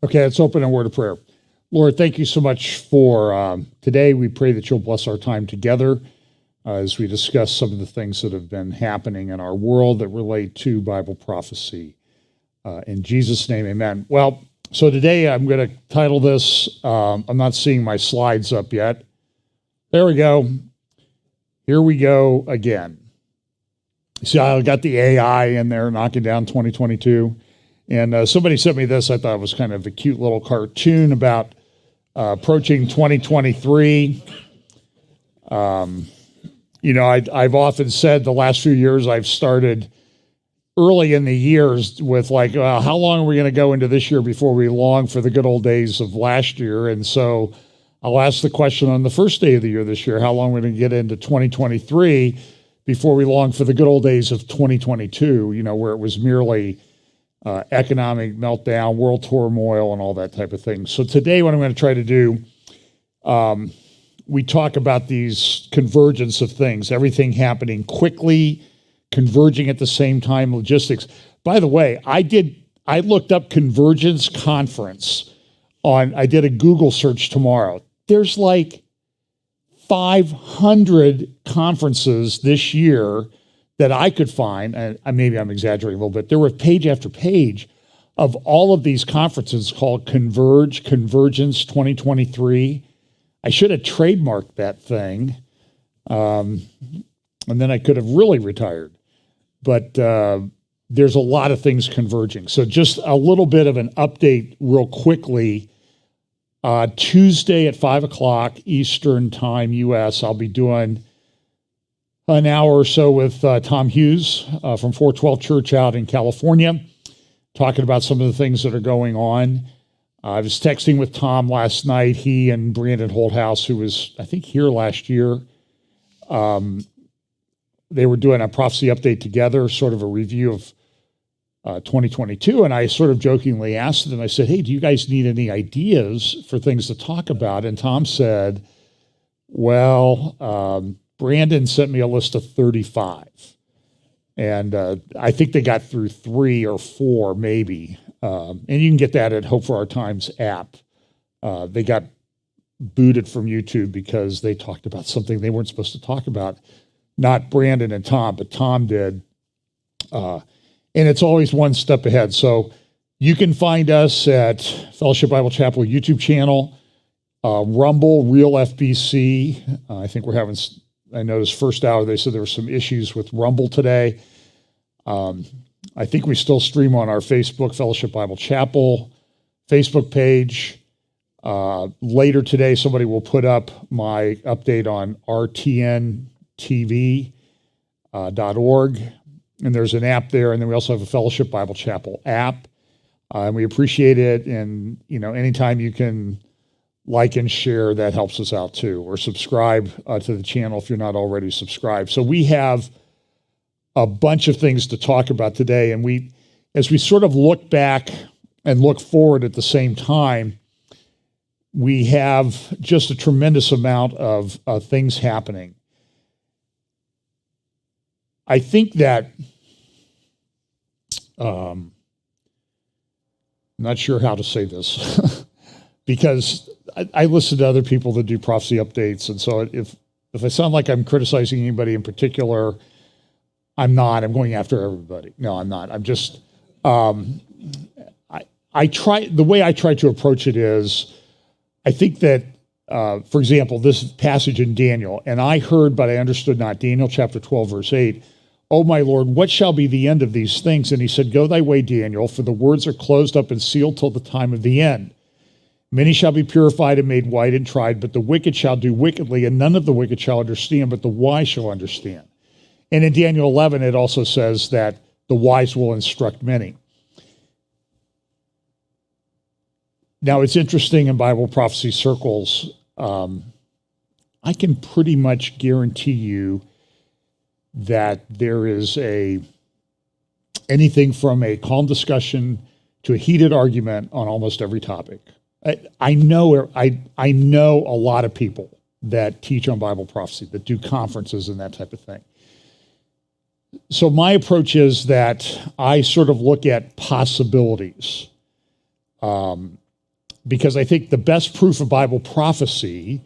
Okay, let's open a word of prayer. Lord, thank you so much for today. We pray that you'll bless our time together as we discuss some of the things that have been happening in our world that relate to Bible prophecy. In Jesus' name, amen. Well, so today I'm going to title this, I'm not seeing my slides up yet. There we go. Here we go again. See, I got the AI in there knocking down 2022. And somebody sent me this. I thought it was kind of a cute little cartoon about approaching 2023. I've often said the last few years I've started early in the years with like, how long are we going to go into this year before we long for the good old days of last year? And so I'll ask the question on the first day of the year this year, how long are we going to get into 2023 before we long for the good old days of 2022, where it was merely economic meltdown, world turmoil, and all that type of thing. So today what I'm going to try to do, we talk about these convergence of things, everything happening quickly, converging at the same time, logistics. By the way, I looked up Convergence Conference I did a Google search tomorrow. There's like 500 conferences this year that I could find, and maybe I'm exaggerating a little bit, there were page after page of all of these conferences called Convergence 2023. I should have trademarked that thing, and then I could have really retired. But there's a lot of things converging. So just a little bit of an update real quickly. Tuesday at 5 o'clock Eastern Time, U.S., I'll be doing an hour or so with Tom Hughes from 412 Church out in California, talking about some of the things that are going on. I was texting with Tom last night. He and Brandon Holthouse, who was, I think, here last year, they were doing a prophecy update together, sort of a review of 2022. And I sort of jokingly asked them, I said, hey, do you guys need any ideas for things to talk about? And Tom said, well, Brandon sent me a list of 35. And I think they got through 3 or 4, maybe. And you can get that at Hope for Our Times app. They got booted from YouTube because they talked about something they weren't supposed to talk about. Not Brandon and Tom, but Tom did. And it's always one step ahead. So you can find us at Fellowship Bible Chapel YouTube channel, Rumble, Real FBC. I think we're having... I noticed first hour, they said there were some issues with Rumble today. I think we still stream on our Facebook, Fellowship Bible Chapel Facebook page. Later today, somebody will put up my update on rtntv.org. And there's an app there. And then we also have a Fellowship Bible Chapel app. And we appreciate it. And, anytime you can like and share, that helps us out too, or subscribe to the channel if you're not already subscribed. So we have a bunch of things to talk about today, and as we sort of look back and look forward at the same time, we have just a tremendous amount of things happening. I think that I'm not sure how to say this because I listen to other people that do prophecy updates, and so if I sound like I'm criticizing anybody in particular, I'm not. I'm going after everybody. No, I'm not. I'm just I try. The way I try to approach it is, I think that for example, this passage in Daniel, and I heard but I understood not. Daniel chapter 12 verse 8. Oh my Lord, what shall be the end of these things? And he said, go thy way, Daniel, for the words are closed up and sealed till the time of the end. Many shall be purified and made white and tried, but the wicked shall do wickedly, and none of the wicked shall understand, but the wise shall understand. And in Daniel 11, it also says that the wise will instruct many. Now, it's interesting in Bible prophecy circles, I can pretty much guarantee you that there is anything from a calm discussion to a heated argument on almost every topic. I know a lot of people that teach on Bible prophecy, that do conferences and that type of thing. So my approach is that I sort of look at possibilities. because I think the best proof of Bible prophecy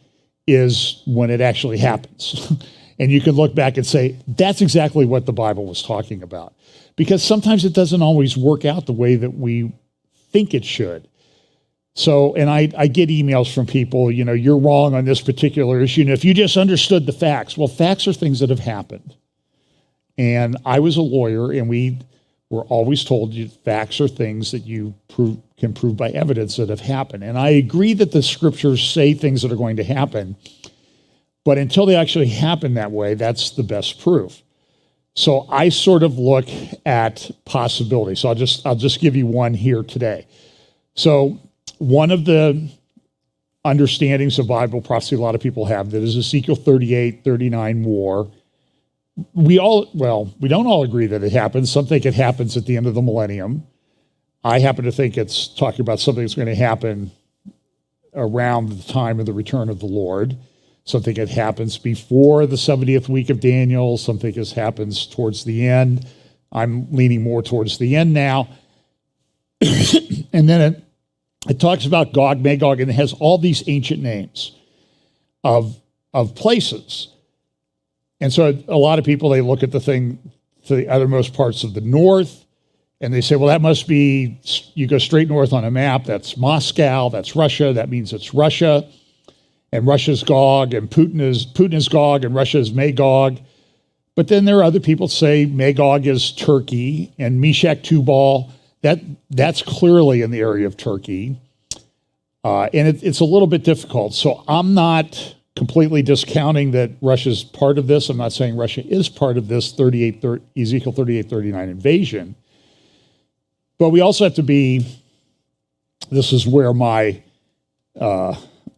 is when it actually happens. And you can look back and say, that's exactly what the Bible was talking about. Because sometimes it doesn't always work out the way that we think it should. So, and I get emails from people, you're wrong on this particular issue. And if you just understood the facts, well, facts are things that have happened. And I was a lawyer, and we were always told you facts are things that you can prove by evidence that have happened. And I agree that the scriptures say things that are going to happen, but until they actually happen that way, that's the best proof. So I sort of look at possibilities. So I'll just give you one here today. So one of the understandings of Bible prophecy a lot of people have that is Ezekiel 38-39 war. We don't all agree that it happens. Some think it happens at the end of the millennium. I happen to think it's talking about something that's going to happen around the time of the return of the Lord. Some think it happens before the 70th week of Daniel. Some think it happens towards the end. I'm leaning more towards the end now. And then it talks about Gog, Magog, and it has all these ancient names of places. And so a lot of people, they look at the thing to the othermost parts of the north, and they say, well, that must be, you go straight north on a map, that's Moscow, that's Russia, that means it's Russia, and Russia's Gog, and Putin is Gog, and Russia is Magog. But then there are other people say Magog is Turkey, and Meshach Tubal, that's clearly in the area of Turkey. And it's a little bit difficult. So I'm not completely discounting that Russia's part of this. I'm not saying Russia is part of this Ezekiel 38-39 invasion. But we also have to this is where my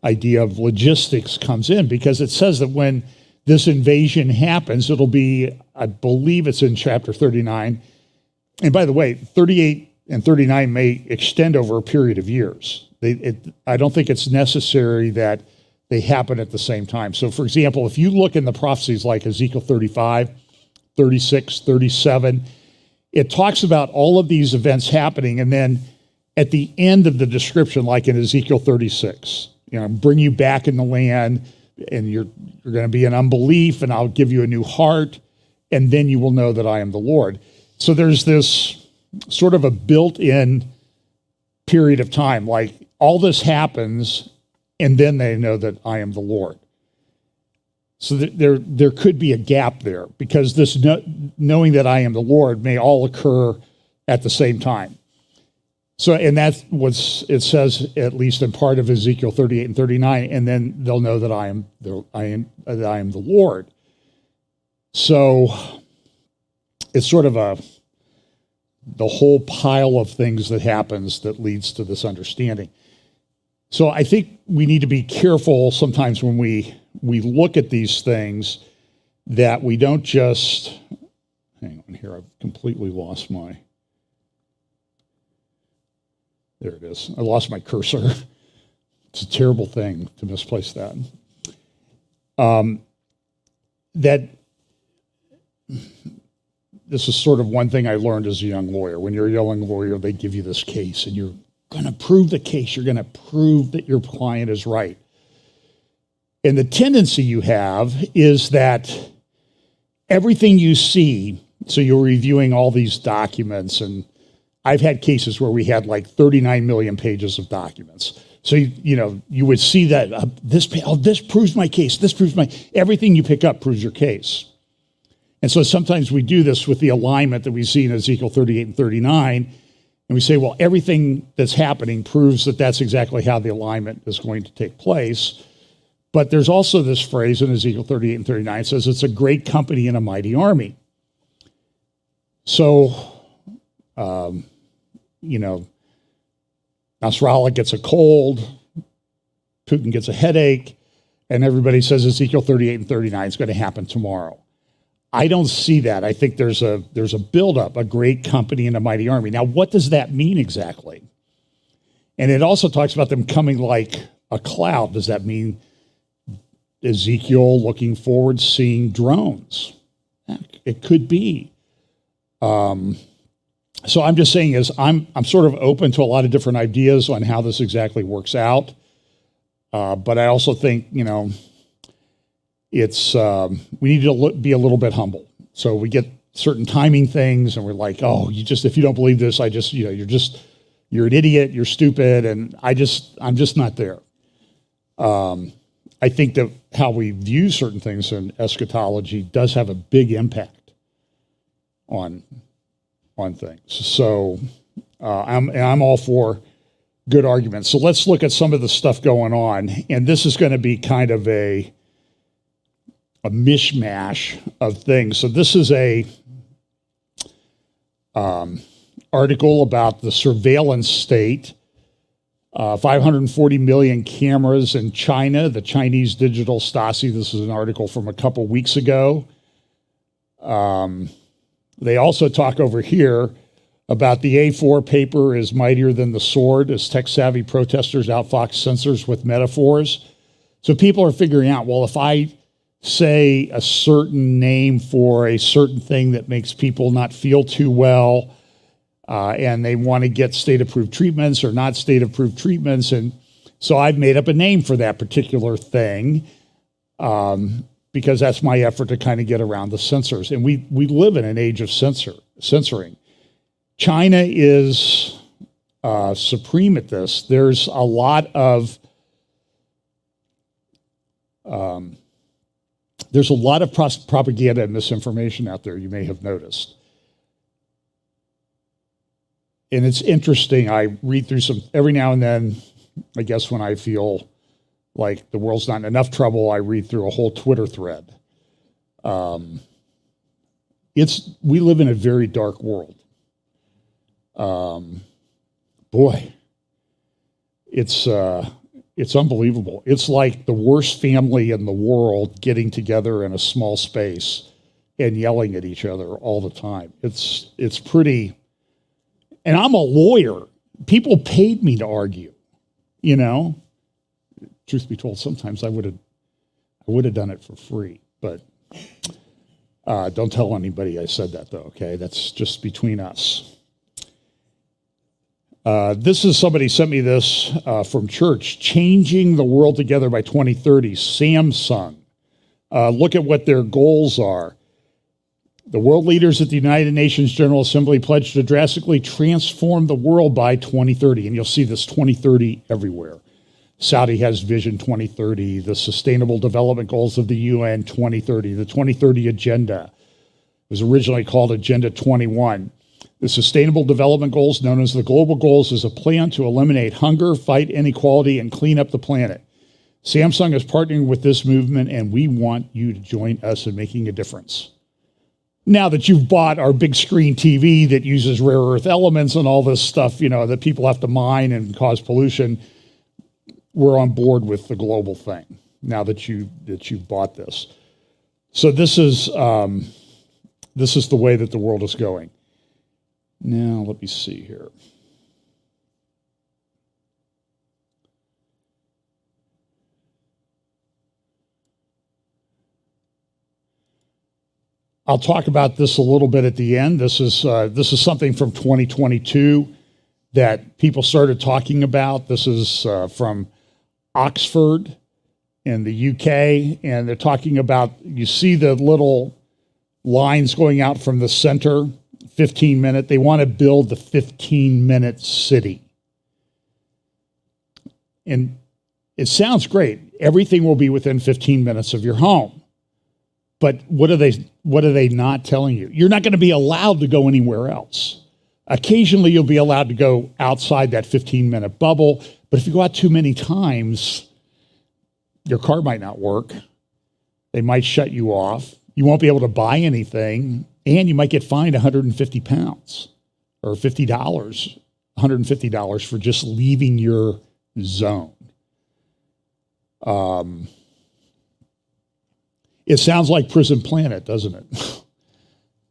idea of logistics comes in, because it says that when this invasion happens, it'll be, I believe it's in chapter 39. And by the way, 38 and 39 may extend over a period of years. I don't think it's necessary that they happen at the same time. So for example, if you look in the prophecies like Ezekiel 35, 36, 37, it talks about all of these events happening, and then at the end of the description, like in Ezekiel 36, bring you back in the land, and you're going to be in unbelief, and I'll give you a new heart, and then you will know that I am the Lord. So there's this sort of a built-in period of time, like all this happens, and then they know that I am the Lord. So there could be a gap there, because this knowing that I am the Lord may all occur at the same time. So, and that's what it says, at least in part of Ezekiel 38 and 39, and then they'll know that I am the Lord. So it's sort of the whole pile of things that happens that leads to this understanding. So I think we need to be careful sometimes when we look at these things, that we don't just, hang on here, I've completely lost there it is. I lost my cursor. It's a terrible thing to misplace that. That this is sort of one thing I learned as a young lawyer. When you're a young lawyer, they give you this case, and you're going to prove the case. You're going to prove that your client is right. And the tendency you have is that everything you see, so you're reviewing all these documents, and I've had cases where we had like 39 million pages of documents. So, you would see that this proves my case. This proves everything you pick up proves your case. And so sometimes we do this with the alignment that we see in Ezekiel 38 and 39. And we say, well, everything that's happening proves that that's exactly how the alignment is going to take place. But there's also this phrase in Ezekiel 38 and 39, it says it's a great company and a mighty army. So, Nasrallah gets a cold, Putin gets a headache, and everybody says Ezekiel 38 and 39 is going to happen tomorrow. I don't see that. I think there's a buildup, a great company and a mighty army. Now, what does that mean exactly? And it also talks about them coming like a cloud. Does that mean Ezekiel looking forward, seeing drones? It could be. So I'm just saying is I'm sort of open to a lot of different ideas on how this exactly works out. But I also think, it's we need to be a little bit humble. So we get certain timing things and we're like, oh, if you don't believe this, you're an idiot, you're stupid. And I'm just not there. I think that how we view certain things in eschatology does have a big impact on things. So I'm all for good arguments. So let's look at some of the stuff going on. And this is going to be kind of a mishmash of things. So this is a article about the surveillance state. 540 million cameras in China, the Chinese digital Stasi. This is an article from a couple weeks ago. They also talk over here about the A4 paper is mightier than the sword as tech-savvy protesters outfox censors with metaphors. So people are figuring out, well, if I say a certain name for a certain thing that makes people not feel too well, and they want to get state-approved treatments or not state-approved treatments. And so I've made up a name for that particular thing because that's my effort to kind of get around the censors. And we live in an age of censoring. China is supreme at this. There's a lot of propaganda and misinformation out there, you may have noticed. And it's interesting, I read through some, every now and then, I guess when I feel like the world's not in enough trouble, I read through a whole Twitter thread. We live in a very dark world. Boy, it's unbelievable. It's like the worst family in the world getting together in a small space and yelling at each other all the time. It's pretty. And I'm a lawyer. People paid me to argue, Truth be told, sometimes I would have done it for free, but don't tell anybody I said that, though, okay? That's just between us. This is somebody sent me this from church. Changing the world together by 2030, Samsung. Look at what their goals are. The world leaders at the United Nations General Assembly pledged to drastically transform the world by 2030. And you'll see this 2030 everywhere. Saudi has Vision 2030, the Sustainable Development Goals of the UN 2030, the 2030 Agenda. It was originally called Agenda 21. The Sustainable Development Goals, known as the Global Goals, is a plan to eliminate hunger, fight inequality, and clean up the planet. Samsung is partnering with this movement, and we want you to join us in making a difference. Now that you've bought our big screen TV that uses rare earth elements and all this stuff, that people have to mine and cause pollution, we're on board with the global thing. Now that you've bought this, so this is the way that the world is going. Now let me see here. I'll talk about this a little bit at the end. This is something from 2022 that people started talking about. This is from Oxford in the UK, and they're talking about, you see the little lines going out from the center, 15-minute. They want to build the 15-minute city. And it sounds great. Everything will be within 15 minutes of your home. But what are they not telling you? You're not going to be allowed to go anywhere else. Occasionally, you'll be allowed to go outside that 15-minute bubble, but if you go out too many times, your car might not work. They might shut you off. You won't be able to buy anything, and you might get fined 150 pounds or $50, $150 for just leaving your zone. It sounds like Prison Planet, doesn't it?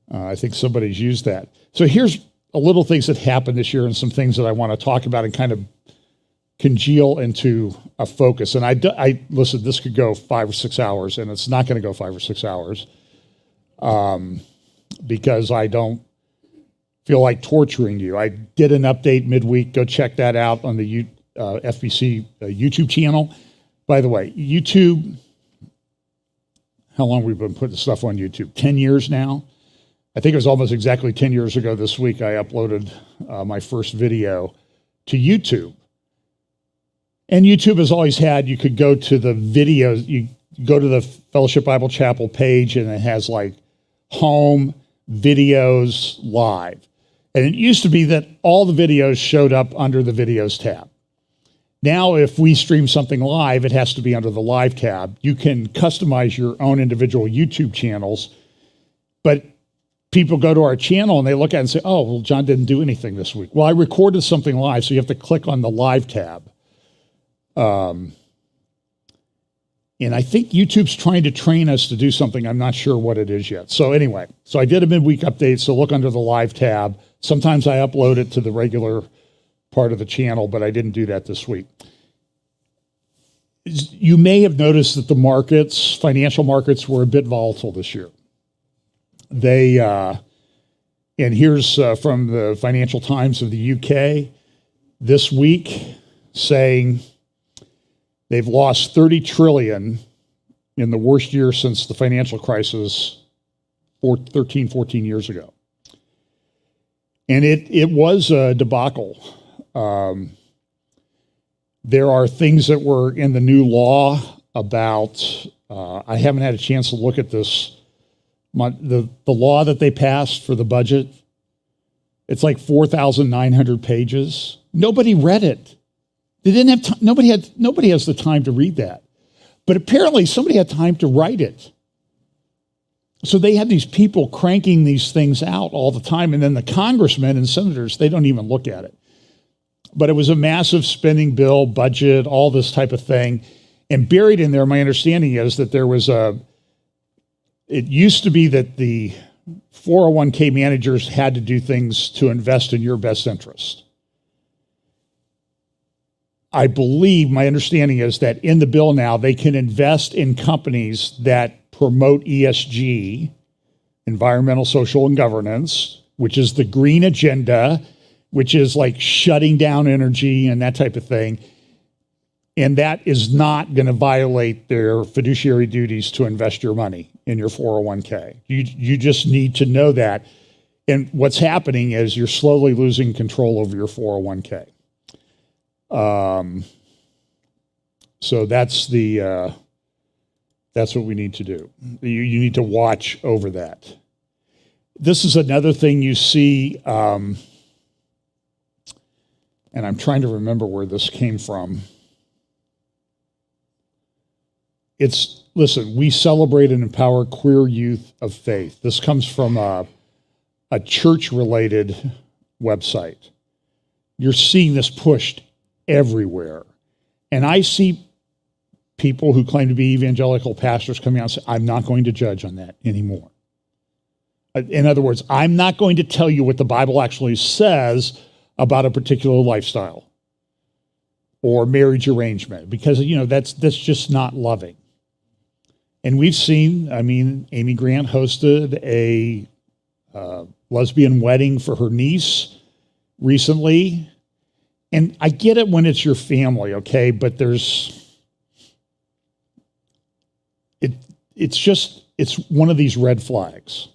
I think somebody's used that. So here's a little things that happened this year and some things that I want to talk about and kind of congeal into a focus. And I listen, this could go 5 or 6 hours, and it's not going to go 5 or 6 hours because I don't feel like torturing you. I did an update midweek. Go check that out on the FBC YouTube channel. By the way, YouTube, how long we've been putting stuff on YouTube? 10 years now. I think it was almost exactly 10 years ago this week I uploaded my first video to YouTube. And YouTube has always had, you could go to the videos, you go to the Fellowship Bible Chapel page and it has like home, videos, live. And it used to be that all the videos showed up under the videos tab. Now, if we stream something live, it has to be under the live tab. You can customize your own individual YouTube channels, but people go to our channel and they look at it and say, oh, well, John didn't do anything this week. Well, I recorded something live, so you have to click on the live tab. And I think YouTube's trying to train us to do something. I'm not sure what it is yet. So anyway, so I did a midweek update, so look under the live tab. Sometimes I upload it to the regular part of the channel, but I didn't do that this week. You may have noticed that the markets, financial markets, were a bit volatile this year. They, and here's from the Financial Times of the UK this week saying they've lost 30 trillion in the worst year since the financial crisis 14 years ago. And it was a debacle. There are things that were in the new law about, I haven't had a chance to look at this, the law that they passed for the budget. It's like 4,900 pages. Nobody read it. They didn't have time. Nobody has the time to read that. But apparently somebody had time to write it. So they had these people cranking these things out all the time. And then the congressmen and senators, they don't even look at it. But it was a massive spending bill, budget, all this type of thing. And buried in there, my understanding is that there was it used to be that the 401k managers had to do things to invest in your best interest. I believe, my understanding is that in the bill now, they can invest in companies that promote ESG, environmental, social, and governance, which is the green agenda, which is like shutting down energy and that type of thing. And that is not going to violate their fiduciary duties to invest your money in your 401k. You just need to know that. And what's happening is you're slowly losing control over your 401k. So that's what we need to do. You need to watch over that. This is another thing you see, and I'm trying to remember where this came from. Listen, we celebrate and empower queer youth of faith. This comes from a church-related website. You're seeing this pushed everywhere. And I see people who claim to be evangelical pastors coming out and say, I'm not going to judge on that anymore. In other words, I'm not going to tell you what the Bible actually says about a particular lifestyle or marriage arrangement, because, that's just not loving. And we've seen, Amy Grant hosted a lesbian wedding for her niece recently. And I get it when it's your family, okay? But it's one of these red flags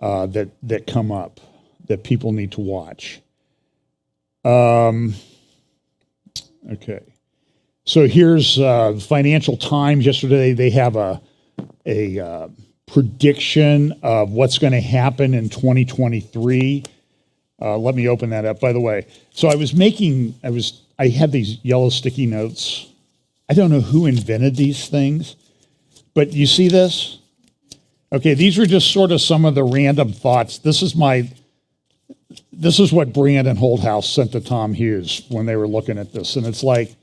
that come up that people need to watch. Okay. So here's Financial Times. Yesterday they have a prediction of what's going to happen in 2023. Let me open that up, by the way. So I had these yellow sticky notes. I don't know who invented these things, but you see this? Okay, these were just sort of some of the random thoughts. This is what Brand and Holdhouse sent to Tom Hughes when they were looking at this. And it's like,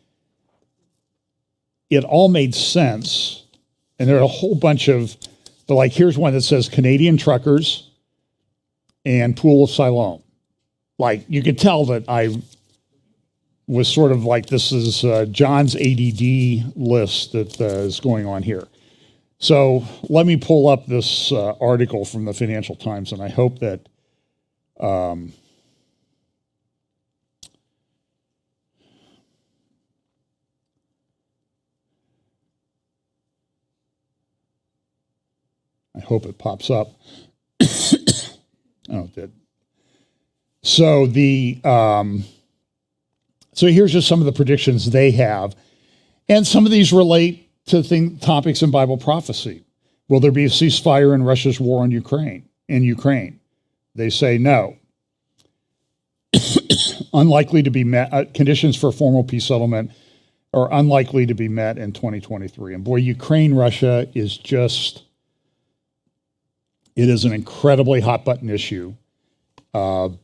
it all made sense. And there are a whole bunch but like, here's one that says Canadian truckers and Pool of Siloam. Like, you could tell that I was sort of like, this is John's ADD list that is going on here. So let me pull up this article from the Financial Times, and I hope that I hope it pops up. Oh, it did. So so here's just some of the predictions they have, and some of these relate to topics in Bible prophecy. Will there be a ceasefire in Russia's war on Ukraine? They say no. Unlikely to be met. Conditions for a formal peace settlement are unlikely to be met in 2023. And boy, Ukraine-Russia is just, it is an incredibly hot button issue.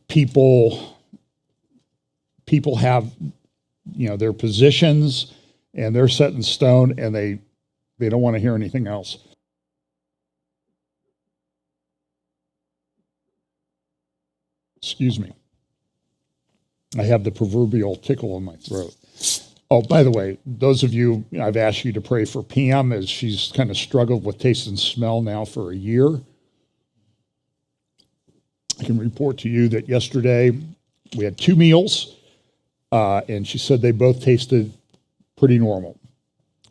People have, their positions, and they're set in stone, and they don't want to hear anything else. Excuse me. I have the proverbial tickle in my throat. Oh, by the way, those of you, I've asked you to pray for Pam, as she's kind of struggled with taste and smell now for a year. I can report to you that yesterday we had 2 meals, and she said they both tasted pretty normal,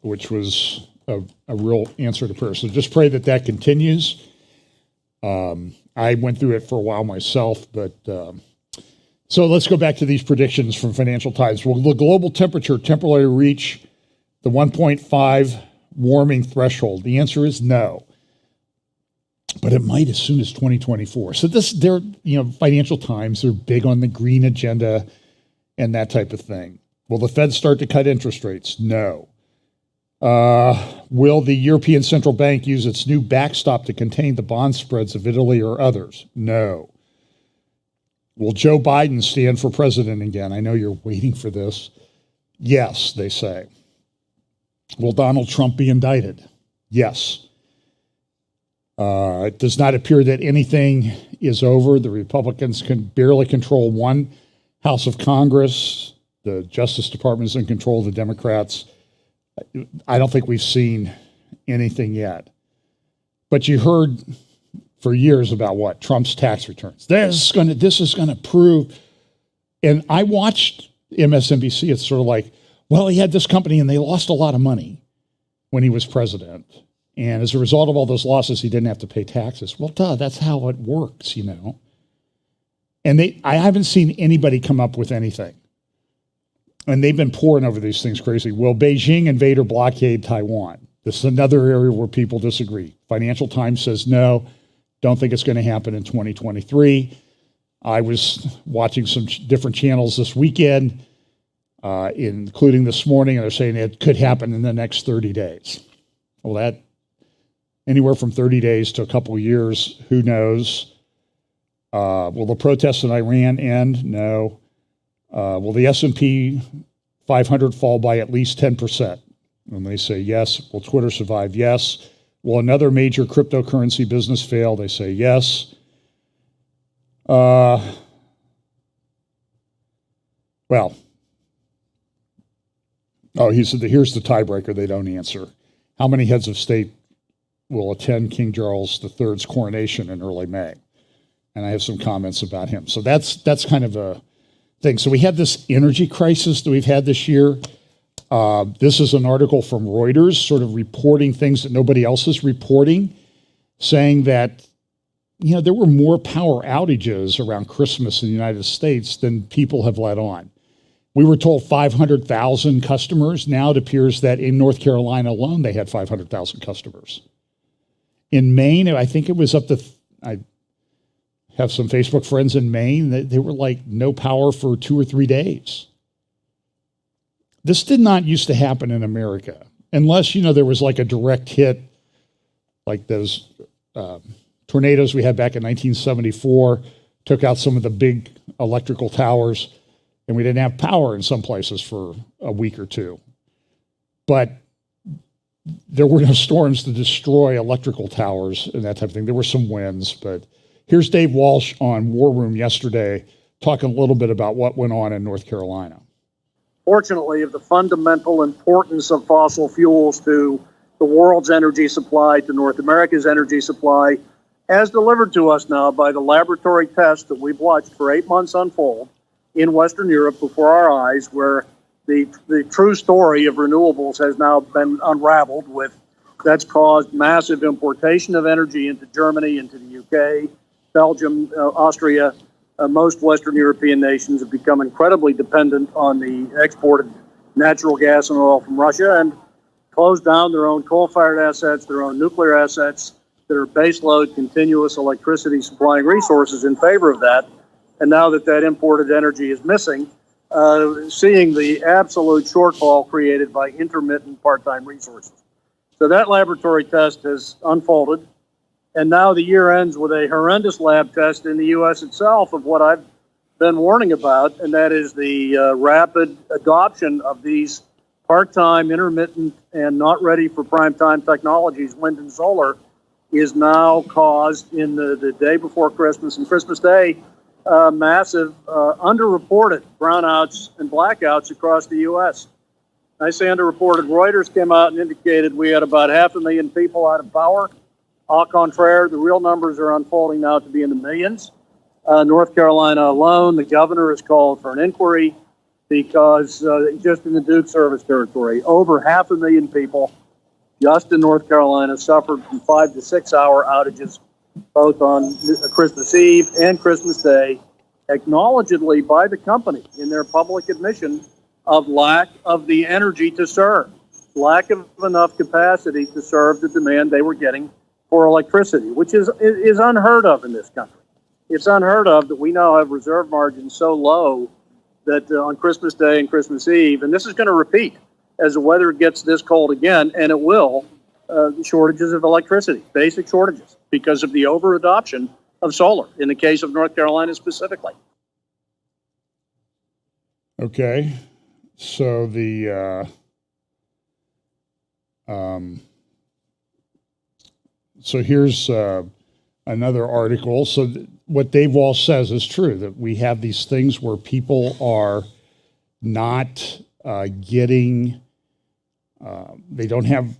which was a real answer to prayer. So just pray that continues. I went through it for a while myself, but so let's go back to these predictions from Financial Times. Will the global temperature temporarily reach the 1.5 warming threshold? The answer is no, but it might as soon as 2024. So Financial Times, they're big on the green agenda and that type of thing. Will the Fed start to cut interest rates? No. Will the European Central Bank use its new backstop to contain the bond spreads of Italy or others? No. Will Joe Biden stand for president again? I know you're waiting for this. Yes, they say. Will Donald Trump be indicted? Yes. It does not appear that anything is over. The Republicans can barely control one House of Congress. The Justice Department is in control of the Democrats. I don't think we've seen anything yet. But you heard for years about what? Trump's tax returns. This is going to prove. And I watched MSNBC. It's sort of like, well, he had this company and they lost a lot of money when he was president. And as a result of all those losses, he didn't have to pay taxes. Well, that's how it works, And I haven't seen anybody come up with anything. And they've been poring over these things crazy. Will Beijing invade or blockade Taiwan? This is another area where people disagree. Financial Times says no, don't think it's going to happen in 2023. I was watching some different channels this weekend, including this morning, and they're saying it could happen in the next 30 days. Well, that anywhere from 30 days to a couple of years, who knows? Will the protests in Iran end? No. Will the S&P 500 fall by at least 10%? And they say yes. Will Twitter survive? Yes. Will another major cryptocurrency business fail? They say yes. Well, he said that here's the tiebreaker they don't answer. How many heads of state will attend King Charles III's coronation in early May? And I have some comments about him. So that's kind of a thing. So we have this energy crisis that we've had this year. This is an article from Reuters, sort of reporting things that nobody else is reporting, saying that, there were more power outages around Christmas in the United States than people have let on. We were told 500,000 customers. Now it appears that in North Carolina alone, they had 500,000 customers. In Maine, I think it was up to, I have some Facebook friends in Maine, they were like no power for 2 or 3 days. This did not used to happen in America, unless, there was like a direct hit, like those tornadoes we had back in 1974, took out some of the big electrical towers, and we didn't have power in some places for a week or two. But there were no storms to destroy electrical towers and that type of thing. There were some winds, but here's Dave Walsh on War Room yesterday talking a little bit about what went on in North Carolina. Fortunately, of the fundamental importance of fossil fuels to the world's energy supply, to North America's energy supply, as delivered to us now by the laboratory tests that we've watched for 8 months unfold in Western Europe before our eyes, where the true story of renewables has now been unraveled that's caused massive importation of energy into Germany, into the UK, Belgium, Austria. Most Western European nations have become incredibly dependent on the exported natural gas and oil from Russia and closed down their own coal-fired assets, their own nuclear assets that are baseload, continuous electricity supplying resources in favor of that. And now that imported energy is missing, seeing the absolute shortfall created by intermittent part-time resources. So that laboratory test has unfolded. And now the year ends with a horrendous lab test in the U.S. itself of what I've been warning about, and that is the rapid adoption of these part-time, intermittent, and not ready for prime-time technologies, wind and solar, is now caused in the day before Christmas and Christmas Day, massive underreported brownouts and blackouts across the U.S. I say underreported. Reuters came out and indicated we had about 500,000 people out of power. Au contraire, the real numbers are unfolding now to be in the millions. North Carolina alone, the governor has called for an inquiry because just in the Duke service territory, over 500,000 people just in North Carolina suffered from 5 to 6 hour outages, both on Christmas Eve and Christmas Day, acknowledgedly by the company in their public admission of lack of the energy to serve, lack of enough capacity to serve the demand they were getting for electricity, which is unheard of in this country. It's unheard of that we now have reserve margins so low that on Christmas Day and Christmas Eve, and this is going to repeat as the weather gets this cold again, and it will, shortages of electricity, basic shortages, because of the over-adoption of solar, in the case of North Carolina specifically. Okay, so so here's another article. So what Dave Walsh says is true, that we have these things where people are not getting, they don't have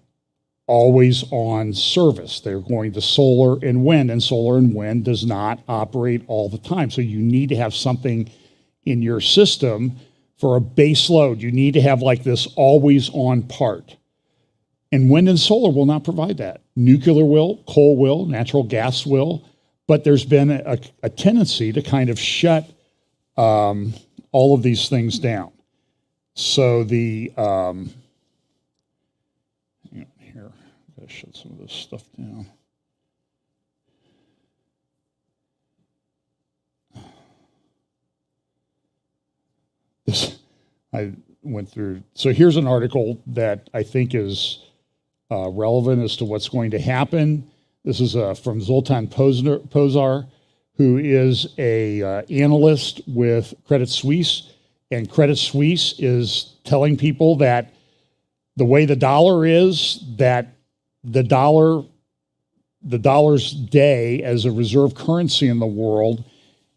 always on service. They're going to solar and wind does not operate all the time. So you need to have something in your system for a base load. You need to have like this always on part. And wind and solar will not provide that. Nuclear will, coal will, natural gas will, but there's been a tendency to kind of shut all of these things down. So here, I'm going to shut some of this stuff down. I went through. So here's an article that I think is relevant as to what's going to happen. This is from Zoltan Pozar, who is a analyst with Credit Suisse, and Credit Suisse is telling people that the way the dollar is, that the dollar's day as a reserve currency in the world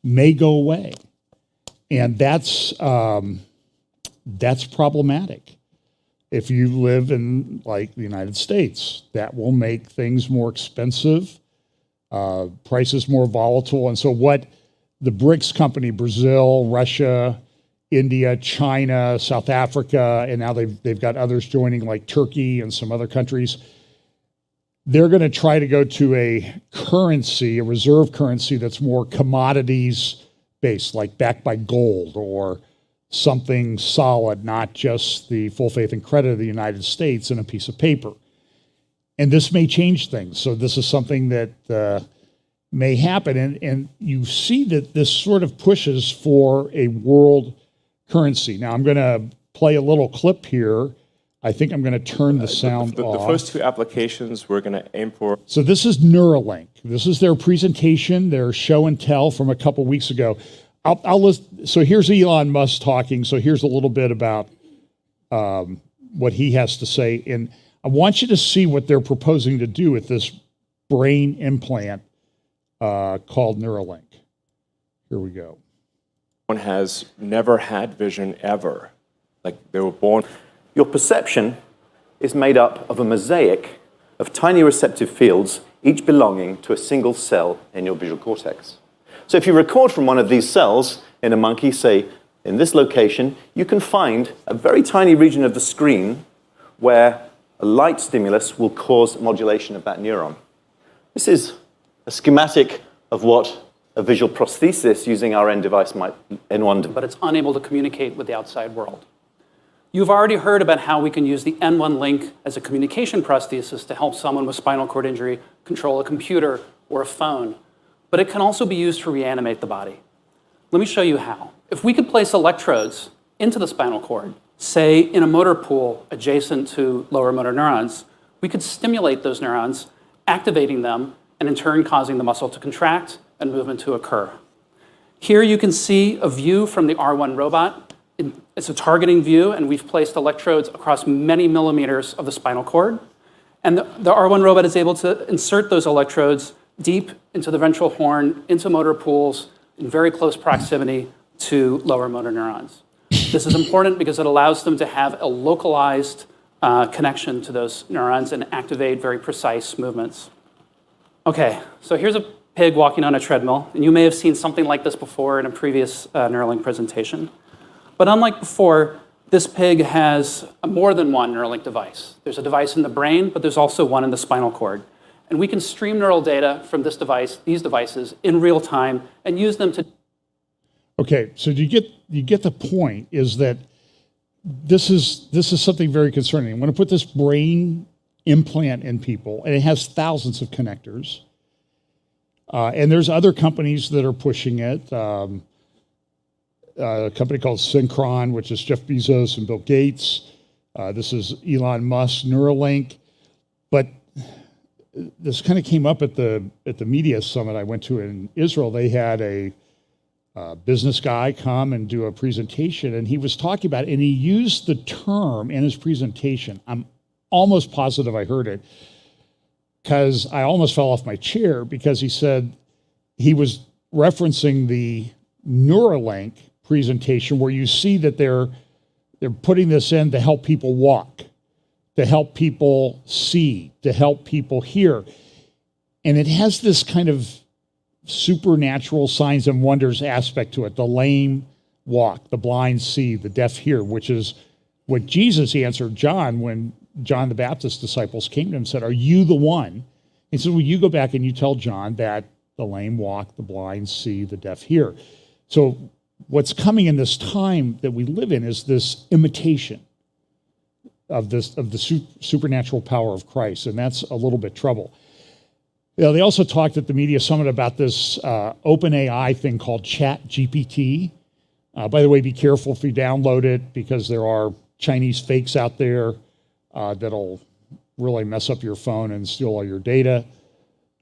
may go away, and that's problematic. If you live in like the United States, that will make things more expensive, prices more volatile. And so what the BRICS company, Brazil, Russia, India, China, South Africa, and now they've got others joining like Turkey and some other countries, they're going to try to go to a currency, a reserve currency that's more commodities based, like backed by gold or something solid, not just the full faith and credit of the United States in a piece of paper. And this may change things. So this is something that may happen. And you see that this sort of pushes for a world currency. Now I'm going to play a little clip here. I think I'm going to turn the sound off. The first two applications we're going to aim for. So this is Neuralink. This is their presentation, their show and tell from a couple weeks ago. I'll list. So here's Elon Musk talking. So here's a little bit about what he has to say. And I want you to see what they're proposing to do with this brain implant called Neuralink. Here we go. One has never had vision ever. Like they were born. Your perception is made up of a mosaic of tiny receptive fields each belonging to a single cell in your visual cortex. So if you record from one of these cells in a monkey, say, in this location, you can find a very tiny region of the screen where a light stimulus will cause modulation of that neuron. This is a schematic of what a visual prosthesis using our end device might N1 device. But it's unable to communicate with the outside world. You've already heard about how we can use the N1 link as a communication prosthesis to help someone with spinal cord injury control a computer or a phone. But it can also be used to reanimate the body. Let me show you how. If we could place electrodes into the spinal cord, say in a motor pool adjacent to lower motor neurons, we could stimulate those neurons, activating them, and in turn causing the muscle to contract and movement to occur. Here you can see a view from the R1 robot. It's a targeting view, and we've placed electrodes across many millimeters of the spinal cord. And the R1 robot is able to insert those electrodes deep into the ventral horn, into motor pools, in very close proximity to lower motor neurons. This is important because it allows them to have a localized connection to those neurons and activate very precise movements. Okay, so here's a pig walking on a treadmill, and you may have seen something like this before in a previous Neuralink presentation. But unlike before, this pig has more than one Neuralink device. There's a device in the brain, but there's also one in the spinal cord. And we can stream neural data from this device, these devices, in real time and use them to... Okay, so you get the point, is that this is something very concerning. I'm going to put this brain implant in people, and it has thousands of connectors. And there's other companies that are pushing it. A company called Synchron, which is Jeff Bezos and Bill Gates. This is Elon Musk, Neuralink. But this kind of came up at the media summit I went to in Israel. They had a business guy come and do a presentation, and he was talking about it, and he used the term in his presentation. I'm almost positive I heard it, because I almost fell off my chair, because he said he was referencing the Neuralink presentation, where you see that they're putting this in to help people walk, to help people see, to help people hear. And it has this kind of supernatural signs and wonders aspect to it. The lame walk, the blind see, the deaf hear, which is what Jesus answered John when John the Baptist's disciples came to him and said, "Are you the one?" He said, "Well, you go back and you tell John that the lame walk, the blind see, the deaf hear." So what's coming in this time that we live in is this imitation of the supernatural power of Christ, and that's a little bit trouble. You know, they also talked at the media summit about this OpenAI thing called ChatGPT. By the way, be careful if you download it, because there are Chinese fakes out there that'll really mess up your phone and steal all your data.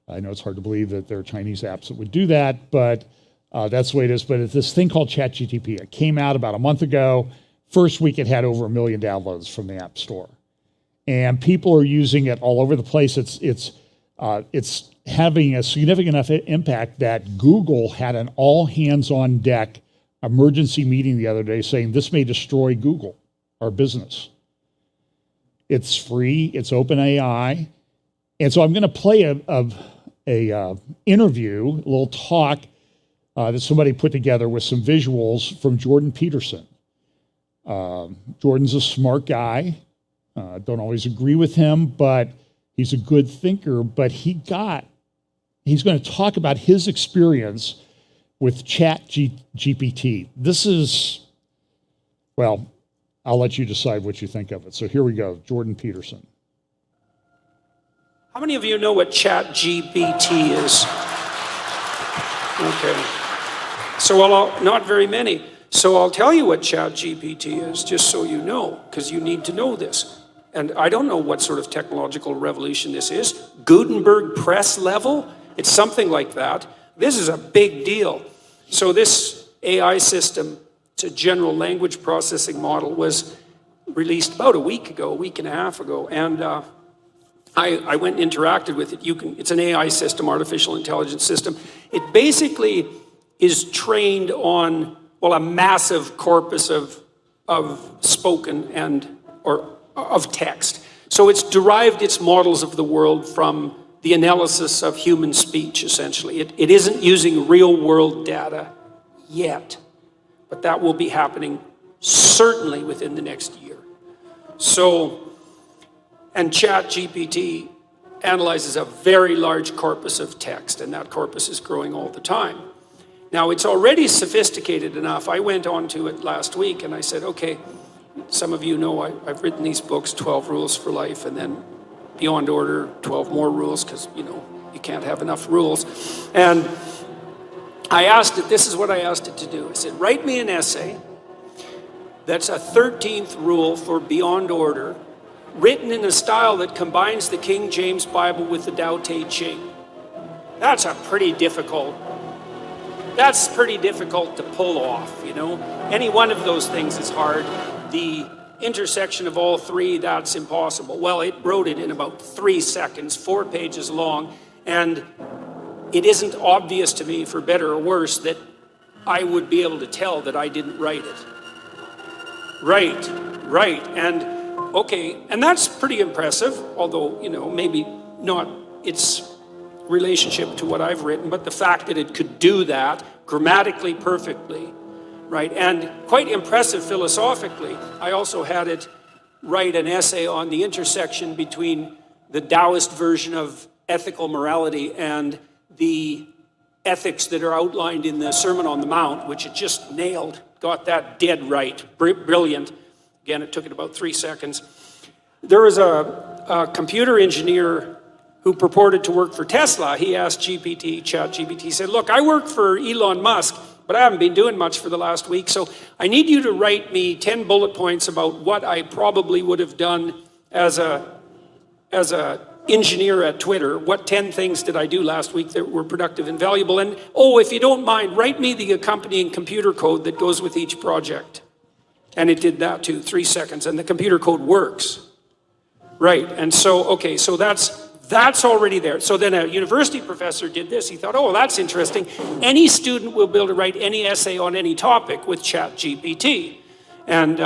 I know it's hard to believe that there are Chinese apps that would do that, but that's the way it is. But it's this thing called ChatGPT. It came out about a month ago. First week, it had over 1 million downloads from the App Store. And people are using it all over the place. It's having a significant enough impact that Google had an all-hands-on-deck emergency meeting the other day saying this may destroy Google, our business. It's free. It's OpenAI. And so I'm going to play a interview, a little talk that somebody put together with some visuals from Jordan Peterson. Jordan's a smart guy. Don't always agree with him, but he's a good thinker. But he's going to talk about his experience with ChatGPT. This is, well, I'll let you decide what you think of it. So here we go, Jordan Peterson. How many of you know what ChatGPT is? Okay. So not very many. So I'll tell you what ChatGPT is, just so you know, because you need to know this. And I don't know what sort of technological revolution this is. Gutenberg press level? It's something like that. This is a big deal. So this AI system, it's a general language processing model, was released about a week and a half ago. And I went and interacted with it. It's an AI system, artificial intelligence system. It basically is trained on, well, a massive corpus of spoken or of text. So it's derived its models of the world from the analysis of human speech, essentially. It isn't using real-world data yet, but that will be happening certainly within the next year. So, and ChatGPT analyzes a very large corpus of text, and that corpus is growing all the time. Now, it's already sophisticated enough. I went on to it last week and I said, okay, some of you know I've written these books, 12 Rules for Life, and then Beyond Order, 12 more rules, because, you know, you can't have enough rules. And I asked it, this is what I asked it to do. I said, write me an essay that's a 13th rule for Beyond Order, written in a style that combines the King James Bible with the Tao Te Ching. That's pretty difficult to pull off, you know. Any one of those things is hard. The intersection of all three, that's impossible. Well, it wrote it in about 3 seconds, 4 pages long, and it isn't obvious to me, for better or worse, that I would be able to tell that I didn't write it. Right, and okay, and that's pretty impressive, although, you know, maybe not its relationship to what I've written, but the fact that it could do that grammatically perfectly, right, and quite impressive philosophically. I also had it write an essay on the intersection between the Taoist version of ethical morality and the ethics that are outlined in the Sermon on the Mount, which it just nailed, got that dead right, brilliant. Again, it took it about 3 seconds. There was a computer engineer who purported to work for Tesla. He asked ChatGPT, he said, look, I work for Elon Musk, but I haven't been doing much for the last week, so I need you to write me 10 bullet points about what I probably would have done as a engineer at Twitter. What 10 things did I do last week that were productive and valuable? And, oh, if you don't mind, write me the accompanying computer code that goes with each project. And it did that too, 3 seconds, and the computer code works. Right, and so, okay, so that's already there. So then a university professor did this. He thought, oh, that's interesting. Any student will be able to write any essay on any topic with ChatGPT. And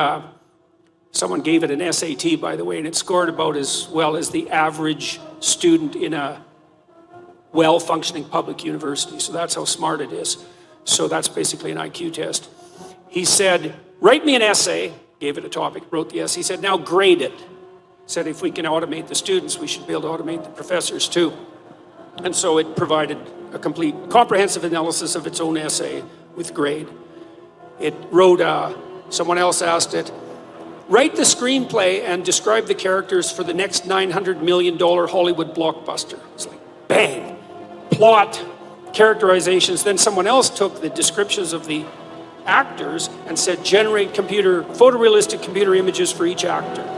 someone gave it an SAT, by the way, and it scored about as well as the average student in a well-functioning public university. So that's how smart it is. So that's basically an IQ test. He said, write me an essay, gave it a topic, wrote the essay. He said, now grade it. Said if we can automate the students, we should be able to automate the professors too. And so it provided a complete, comprehensive analysis of its own essay with grade. It wrote, someone else asked it, write the screenplay and describe the characters for the next $900 million Hollywood blockbuster. It's like, bang, plot, characterizations. Then someone else took the descriptions of the actors and said, generate photorealistic computer images for each actor.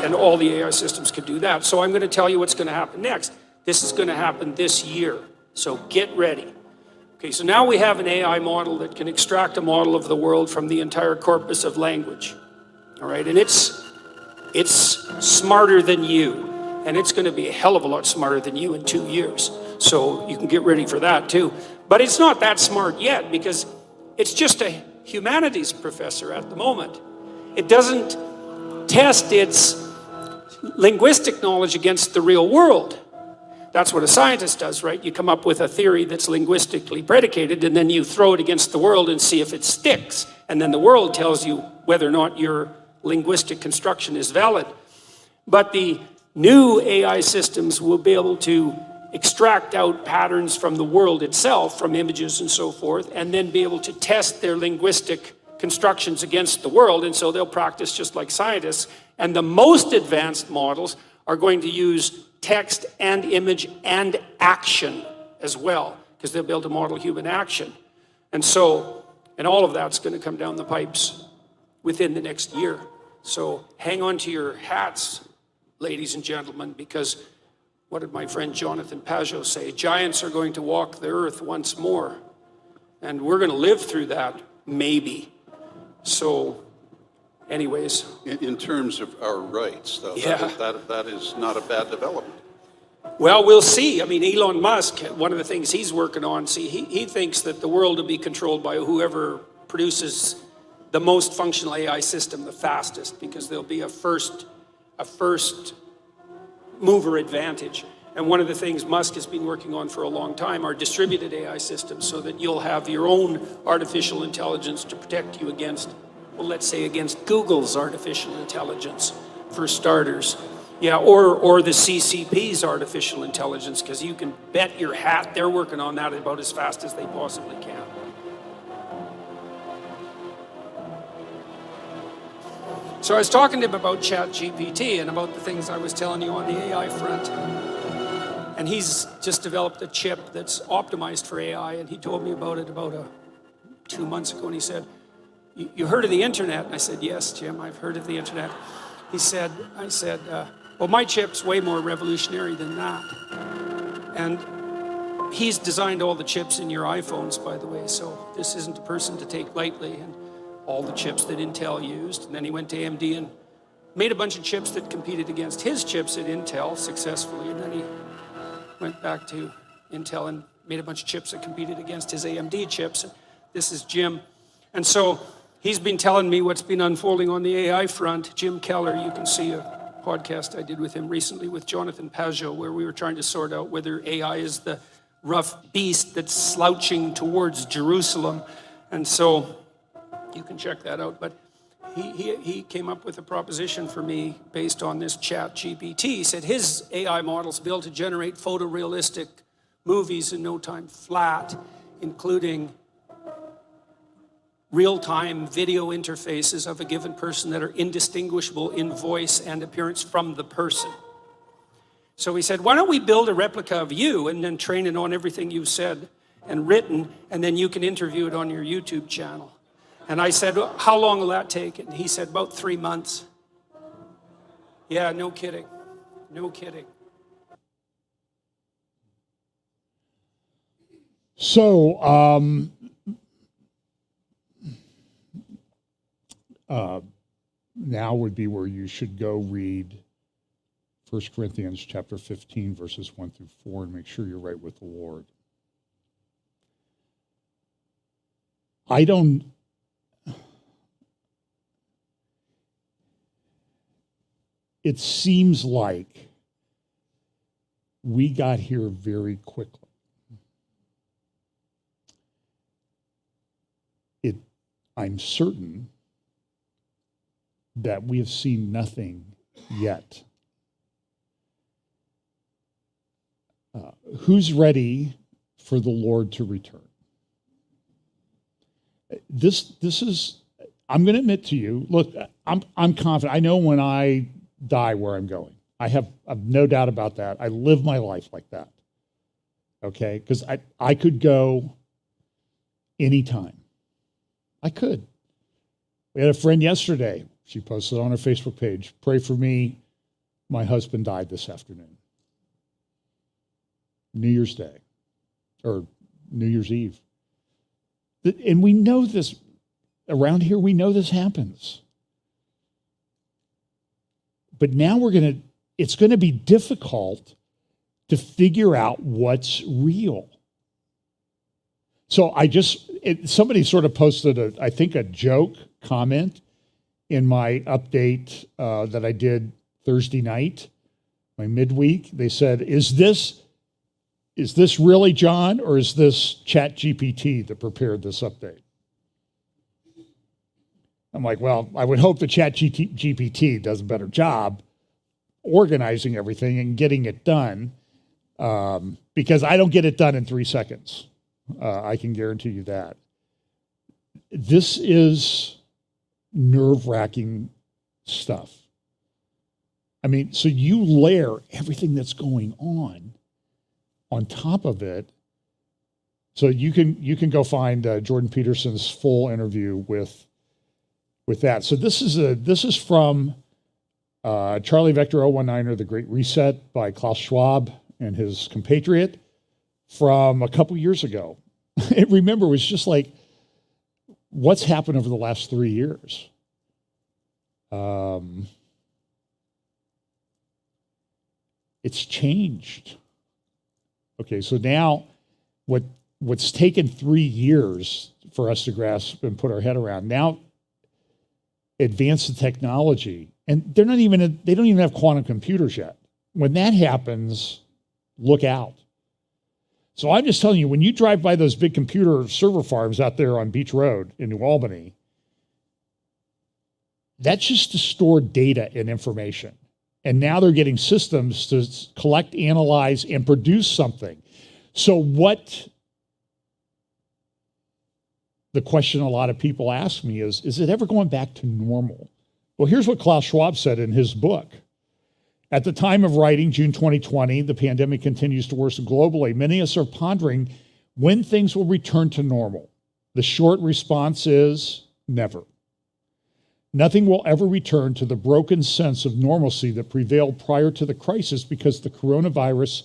And all the AI systems can do that. So I'm going to tell you what's going to happen next. This is going to happen this year. So get ready. Okay, so now we have an AI model that can extract a model of the world from the entire corpus of language. All right, and it's smarter than you. And it's going to be a hell of a lot smarter than you in 2 years. So you can get ready for that too. But it's not that smart yet because it's just a humanities professor at the moment. It doesn't test its linguistic knowledge against the real world. That's what a scientist does, right? You come up with a theory that's linguistically predicated, and then you throw it against the world and see if it sticks. And then the world tells you whether or not your linguistic construction is valid. But the new AI systems will be able to extract out patterns from the world itself, from images and so forth, and then be able to test their linguistic constructions against the world, and so they'll practice just like scientists. And the most advanced models are going to use text and image and action as well, because they'll be able to model human action. And so, and all of that's going to come down the pipes within the next year. So hang on to your hats, ladies and gentlemen, because what did my friend Jonathan Pajot say? Giants are going to walk the earth once more. And we're going to live through that, maybe. So, anyways. In terms of our rights, though, yeah. that is not a bad development. Well, we'll see. I mean, Elon Musk, one of the things he's working on, he thinks that the world will be controlled by whoever produces the most functional AI system the fastest, because there'll be a first mover advantage. And one of the things Musk has been working on for a long time are distributed AI systems so that you'll have your own artificial intelligence to protect you against, well, let's say against Google's artificial intelligence, for starters. Yeah, or the CCP's artificial intelligence, because you can bet your hat they're working on that about as fast as they possibly can. So I was talking to him about ChatGPT and about the things I was telling you on the AI front. And he's just developed a chip that's optimized for AI, and he told me about it about 2 months ago, and he said, "You heard of the internet?" And I said, "Yes, Jim, I've heard of the internet." I said, well, my chip's way more revolutionary than that. And he's designed all the chips in your iPhones, by the way, so this isn't a person to take lightly, and all the chips that Intel used. And then he went to AMD and made a bunch of chips that competed against his chips at Intel successfully, and then he went back to Intel and made a bunch of chips that competed against his AMD chips. And this is Jim. And so he's been telling me what's been unfolding on the AI front. Jim Keller, you can see a podcast I did with him recently with Jonathan Pajot, where we were trying to sort out whether AI is the rough beast that's slouching towards Jerusalem. And so you can check that out. But he came up with a proposition for me based on this ChatGPT. He said his AI model's built to generate photorealistic movies in no time flat, including real-time video interfaces of a given person that are indistinguishable in voice and appearance from the person. So he said, why don't we build a replica of you and then train it on everything you've said and written, and then you can interview it on your YouTube channel. And I said, well, how long will that take? And he said, about 3 months. Yeah, no kidding. No kidding. So, now would be where you should go read 1 Corinthians chapter 15, verses 1 through 4, and make sure you're right with the Lord. It seems like we got here very quickly. I'm certain that we have seen nothing yet. Who's ready for the Lord to return? This is, I'm going to admit to you, look, I'm confident. I know when I die where I'm going. I've no doubt about that. I live my life like that. Okay? Because I could go anytime. I could. We had a friend yesterday. She posted on her Facebook page, pray for me. My husband died this afternoon. New Year's Day or New Year's Eve. And we know this, around here, we know this happens. But now it's going to be difficult to figure out what's real. So somebody sort of posted I think a joke comment in my update that I did Thursday night, my midweek. They said, is this really John, or is this ChatGPT that prepared this update? I'm like, well, I would hope the ChatGPT does a better job organizing everything and getting it done, because I don't get it done in 3 seconds. I can guarantee you that. This is nerve-wracking stuff. I mean, so you layer everything that's going on top of it. So you can go find Jordan Peterson's full interview with that. So this is from Charlie Vector 019, The Great Reset by Klaus Schwab and his compatriot from a couple years ago. Remember, it was just like, what's happened over the last 3 years? It's changed. Okay, so now what's taken 3 years for us to grasp and put our head around, now advance the technology, and they don't even have quantum computers yet. When that happens, look out. So I'm just telling you, when you drive by those big computer server farms out there on Beach Road in New Albany, that's just to store data and information. And now they're getting systems to collect, analyze, and produce something. So what the question a lot of people ask me is it ever going back to normal? Well, here's what Klaus Schwab said in his book. At the time of writing, June 2020, the pandemic continues to worsen globally. Many of us are pondering when things will return to normal. The short response is never. Nothing will ever return to the broken sense of normalcy that prevailed prior to the crisis because the coronavirus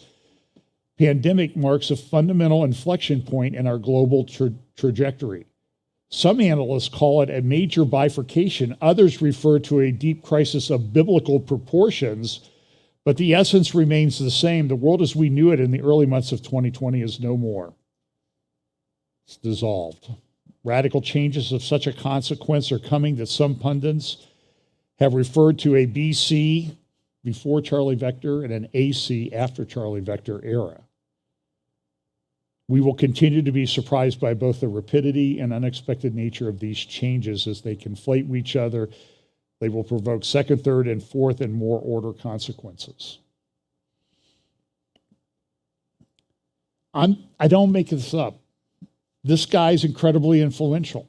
pandemic marks a fundamental inflection point in our global trajectory. Some analysts call it a major bifurcation. Others refer to a deep crisis of biblical proportions, but the essence remains the same. The world as we knew it in the early months of 2020 is no more. It's dissolved. Radical changes of such a consequence are coming that some pundits have referred to a BC, before Charlie Vector, and an AC, after Charlie Vector era. We will continue to be surprised by both the rapidity and unexpected nature of these changes as they conflate with each other. They will provoke second, third, and fourth and more order consequences. I don't make this up. This guy's incredibly influential.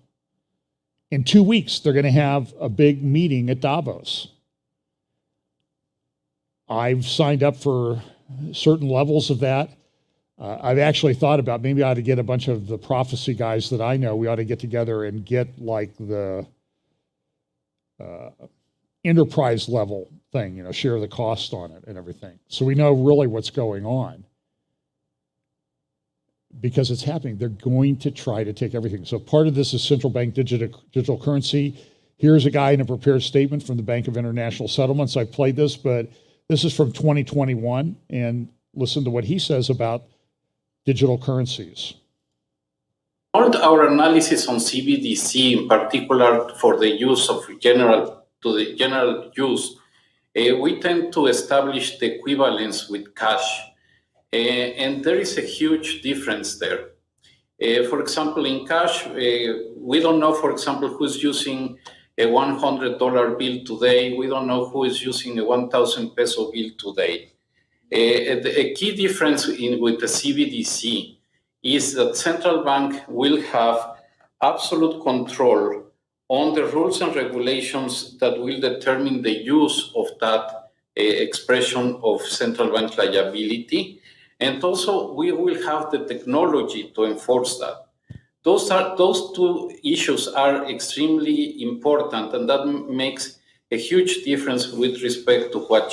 In 2 weeks, they're going to have a big meeting at Davos. I've signed up for certain levels of that. I've actually thought about maybe I ought to get a bunch of the prophecy guys that I know. We ought to get together and get like the enterprise level thing, share the cost on it and everything. So we know really what's going on. Because it's happening. They're going to try to take everything. So part of this is central bank digital currency. Here's a guy in a prepared statement from the Bank of International Settlements. I played this, but this is from 2021. And listen to what he says about digital currencies. All our analysis on CBDC, in particular for the use of general use, we tend to establish the equivalence with cash. And there is a huge difference there. For example, in cash, we don't know, for example, who's using a $100 bill today. We don't know who is using a 1,000 peso bill today. A key difference with the CBDC is that central bank will have absolute control on the rules and regulations that will determine the use of that expression of central bank liability. And also, we will have the technology to enforce that. Those two issues are extremely important, and that makes a huge difference with respect to what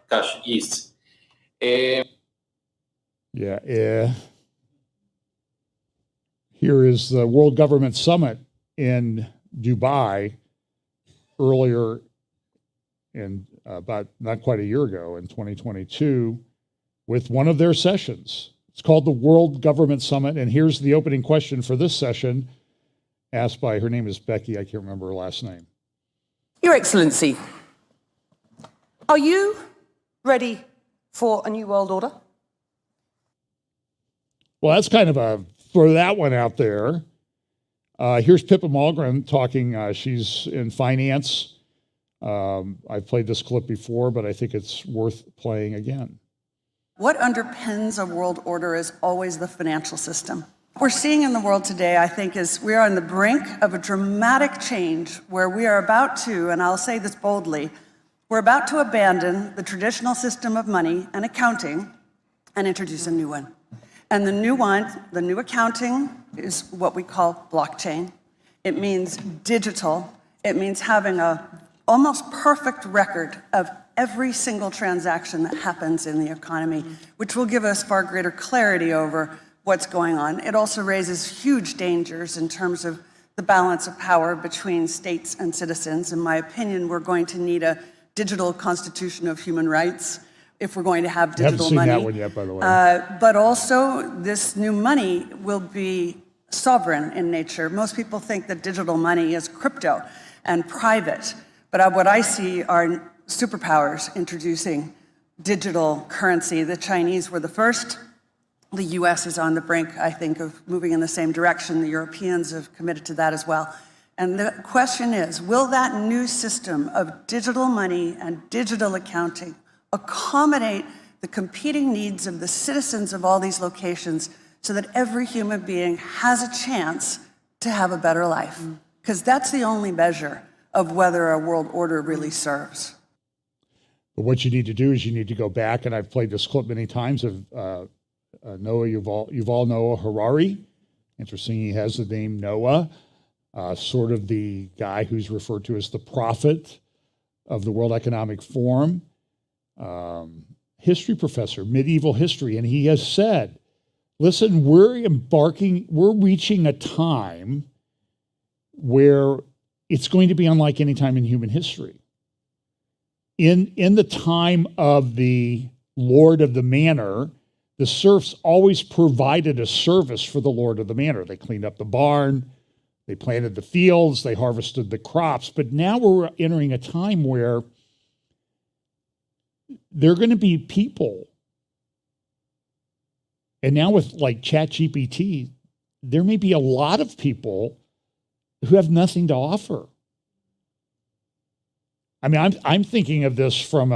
cash is. Here is the World Government Summit in Dubai earlier in about not quite a year ago in 2022. With one of their sessions. It's called the World Government Summit, and here's the opening question for this session, asked by, her name is Becky, I can't remember her last name. Your Excellency, are you ready for a new world order? Well, that's kind of throw that one out there. Here's Pippa Malmgren talking, she's in finance. I've played this clip before, but I think it's worth playing again. What underpins a world order is always the financial system. What we're seeing in the world today, I think, is we are on the brink of a dramatic change where we are about to, and I'll say this boldly, we're about to abandon the traditional system of money and accounting and introduce a new one. And the new accounting is what we call blockchain. It means digital. It means having a almost perfect record of every single transaction that happens in the economy, which will give us far greater clarity over what's going on. It also raises huge dangers in terms of the balance of power between states and citizens. In my opinion, we're going to need a digital constitution of human rights if we're going to have digital money. I haven't seen that one yet, by the way. But also, this new money will be sovereign in nature. Most people think that digital money is crypto and private, but what I see are superpowers introducing digital currency. The Chinese were the first. The US is on the brink, I think, of moving in the same direction. The Europeans have committed to that as well. And the question is, will that new system of digital money and digital accounting accommodate the competing needs of the citizens of all these locations so that every human being has a chance to have a better life? Because that's the only measure of whether a world order really serves. But what you need to do is you need to go back, and I've played this clip many times of Noah Yuval Noah Harari. Interesting, he has the name Noah, sort of the guy who's referred to as the prophet of the World Economic Forum, history professor, medieval history, and he has said, listen, we're reaching a time where it's going to be unlike any time in human history. In the time of the Lord of the Manor, the serfs always provided a service for the Lord of the Manor. They cleaned up the barn, they planted the fields, they harvested the crops. But now we're entering a time where there are going to be people. And now with like ChatGPT, there may be a lot of people who have nothing to offer. I mean, I'm thinking of this from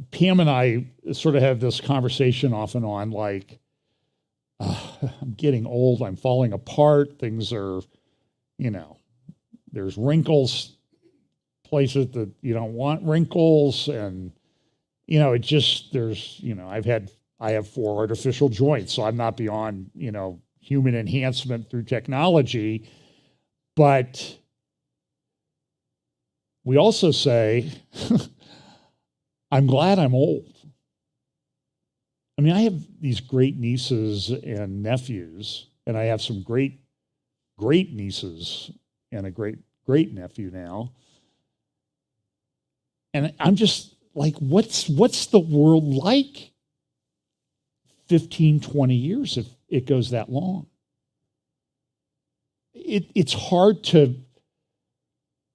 Pam and I sort of have this conversation off and on, like, I'm getting old, I'm falling apart, things are, there's wrinkles, places that you don't want wrinkles, and, it just, there's, I have 4 artificial joints, so I'm not beyond, human enhancement through technology, but we also say, I'm glad I'm old. I mean, I have these great nieces and nephews, and I have some great nieces and a great nephew now. And I'm just like, what's the world like 15, 20 years if it goes that long? It's hard to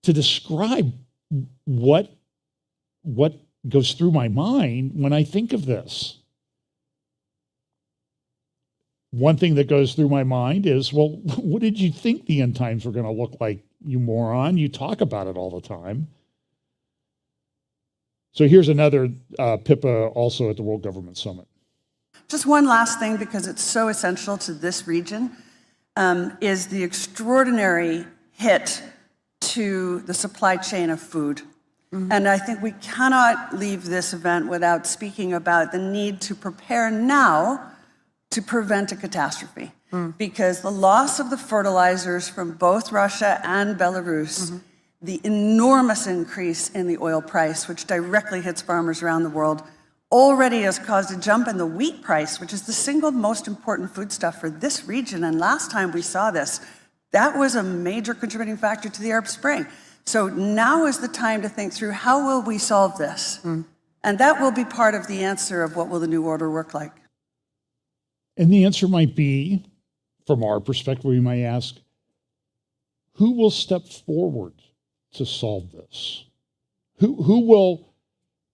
describe what goes through my mind when I think of this. One thing that goes through my mind is, well, what did you think the end times were going to look like, you moron? You talk about it all the time. So here's another Pippa also at the World Government Summit. Just one last thing, because it's so essential to this region, is the extraordinary hit to the supply chain of food. And I think we cannot leave this event without speaking about the need to prepare now to prevent a catastrophe. Because the loss of the fertilizers from both Russia and Belarus, the enormous increase in the oil price, which directly hits farmers around the world, already has caused a jump in the wheat price, which is the single most important foodstuff for this region. And last time we saw this, that was a major contributing factor to the Arab Spring. So now is the time to think through, how will we solve this? And that will be part of the answer of what will the new order work like. And the answer might be, from our perspective, we might ask, who will step forward to solve this? Who will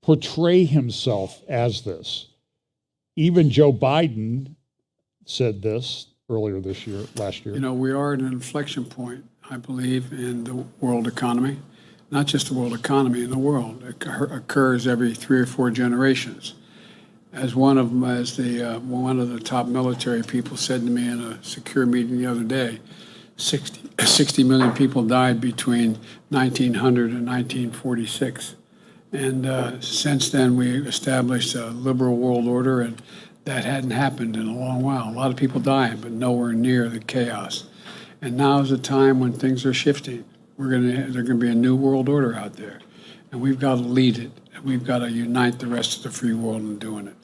portray himself as this? Even Joe Biden said this earlier last year. We are at an inflection point, I believe, in the world economy. Not just the world economy, in the world. It occurs every 3 or 4 generations. As one of the top military people said to me in a secure meeting the other day, 60 million people died between 1900 and 1946. And since then, we established a liberal world order, and that hadn't happened in a long while. A lot of people dying, but nowhere near the chaos. And now is the time when things are shifting. There's going to be a new world order out there, and we've got to lead it. And we've got to unite the rest of the free world in doing it.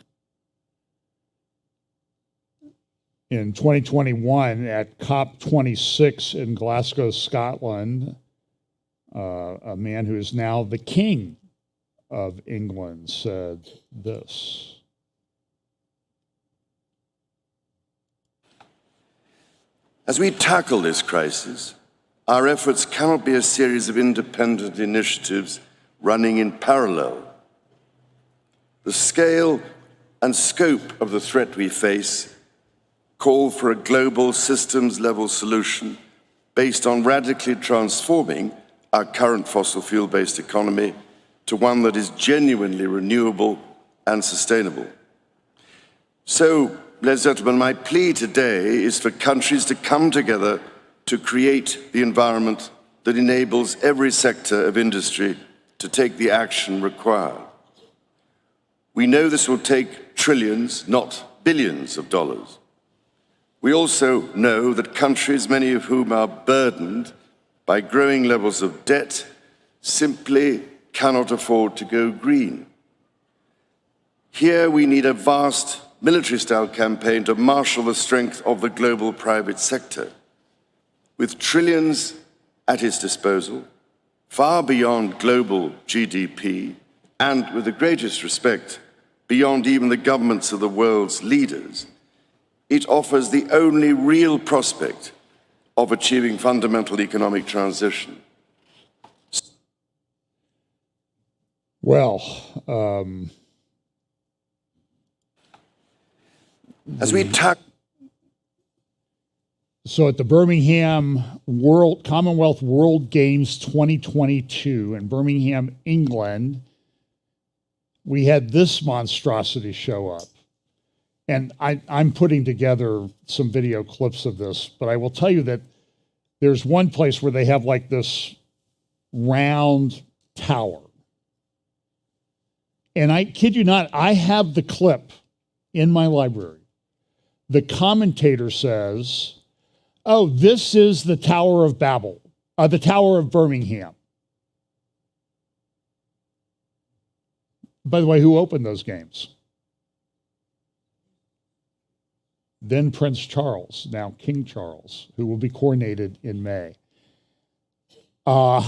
In 2021, at COP26 in Glasgow, Scotland, a man who is now the King of England said this. As we tackle this crisis, our efforts cannot be a series of independent initiatives running in parallel. The scale and scope of the threat we face call for a global systems-level solution based on radically transforming our current fossil fuel-based economy to one that is genuinely renewable and sustainable. So, ladies and gentlemen, my plea today is for countries to come together to create the environment that enables every sector of industry to take the action required. We know this will take trillions, not billions of dollars. We also know that countries, many of whom are burdened by growing levels of debt, simply cannot afford to go green. Here we need a vast military-style campaign to marshal the strength of the global private sector. With trillions at its disposal, far beyond global GDP, and with the greatest respect, beyond even the governments of the world's leaders, it offers the only real prospect of achieving fundamental economic transition. Well, as we tackle so at the Birmingham Commonwealth World Games 2022 in Birmingham, England, we had this monstrosity show up. And I'm putting together some video clips of this, but I will tell you that there's one place where they have like this round tower. And I kid you not, I have the clip in my library. The commentator says, oh, this is the Tower of Babel, the Tower of Birmingham. By the way, who opened those games? Then Prince Charles, now King Charles, who will be coronated in May. Now,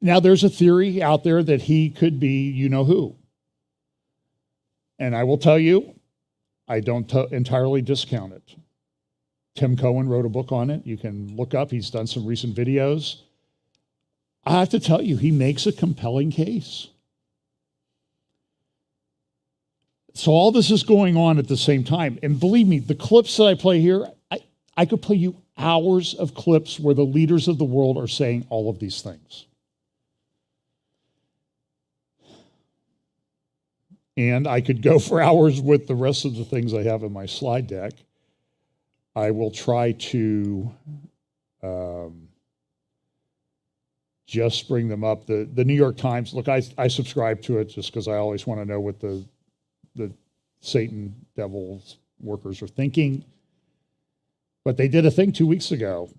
there's a theory out there that he could be you-know-who. And I will tell you, I don't entirely discount it. Tim Cohen wrote a book on it. You can look up. He's done some recent videos. I have to tell you, he makes a compelling case. So all this is going on at the same time. And believe me, the clips that I play here, I could play you hours of clips where the leaders of the world are saying all of these things. And I could go for hours with the rest of the things I have in my slide deck. I will try to just bring them up. The New York Times, look, I subscribe to it just because I always want to know what the Satan, devil's workers are thinking. But they did a thing 2 weeks ago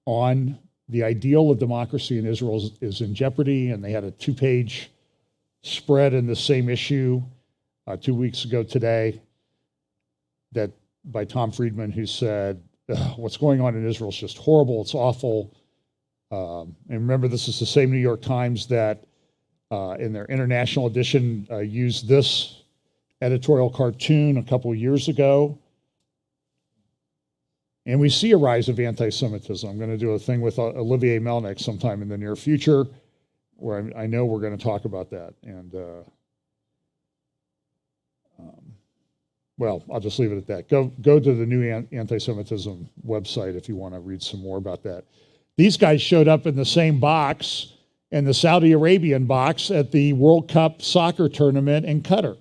on the ideal of democracy in Israel is in jeopardy, and they had a 2-page spread in the same issue 2 weeks ago today that by Tom Friedman, who said, what's going on in Israel is just horrible, it's awful. And remember, this is the same New York Times that in their international edition used this editorial cartoon a couple of years ago. And we see a rise of anti-Semitism. I'm going to do a thing with Olivier Melnick sometime in the near future where I know we're going to talk about that. And, well, I'll just leave it at that. Go to the new anti-Semitism website if you want to read some more about that. These guys showed up in the same box, in the Saudi Arabian box at the World Cup soccer tournament in Qatar.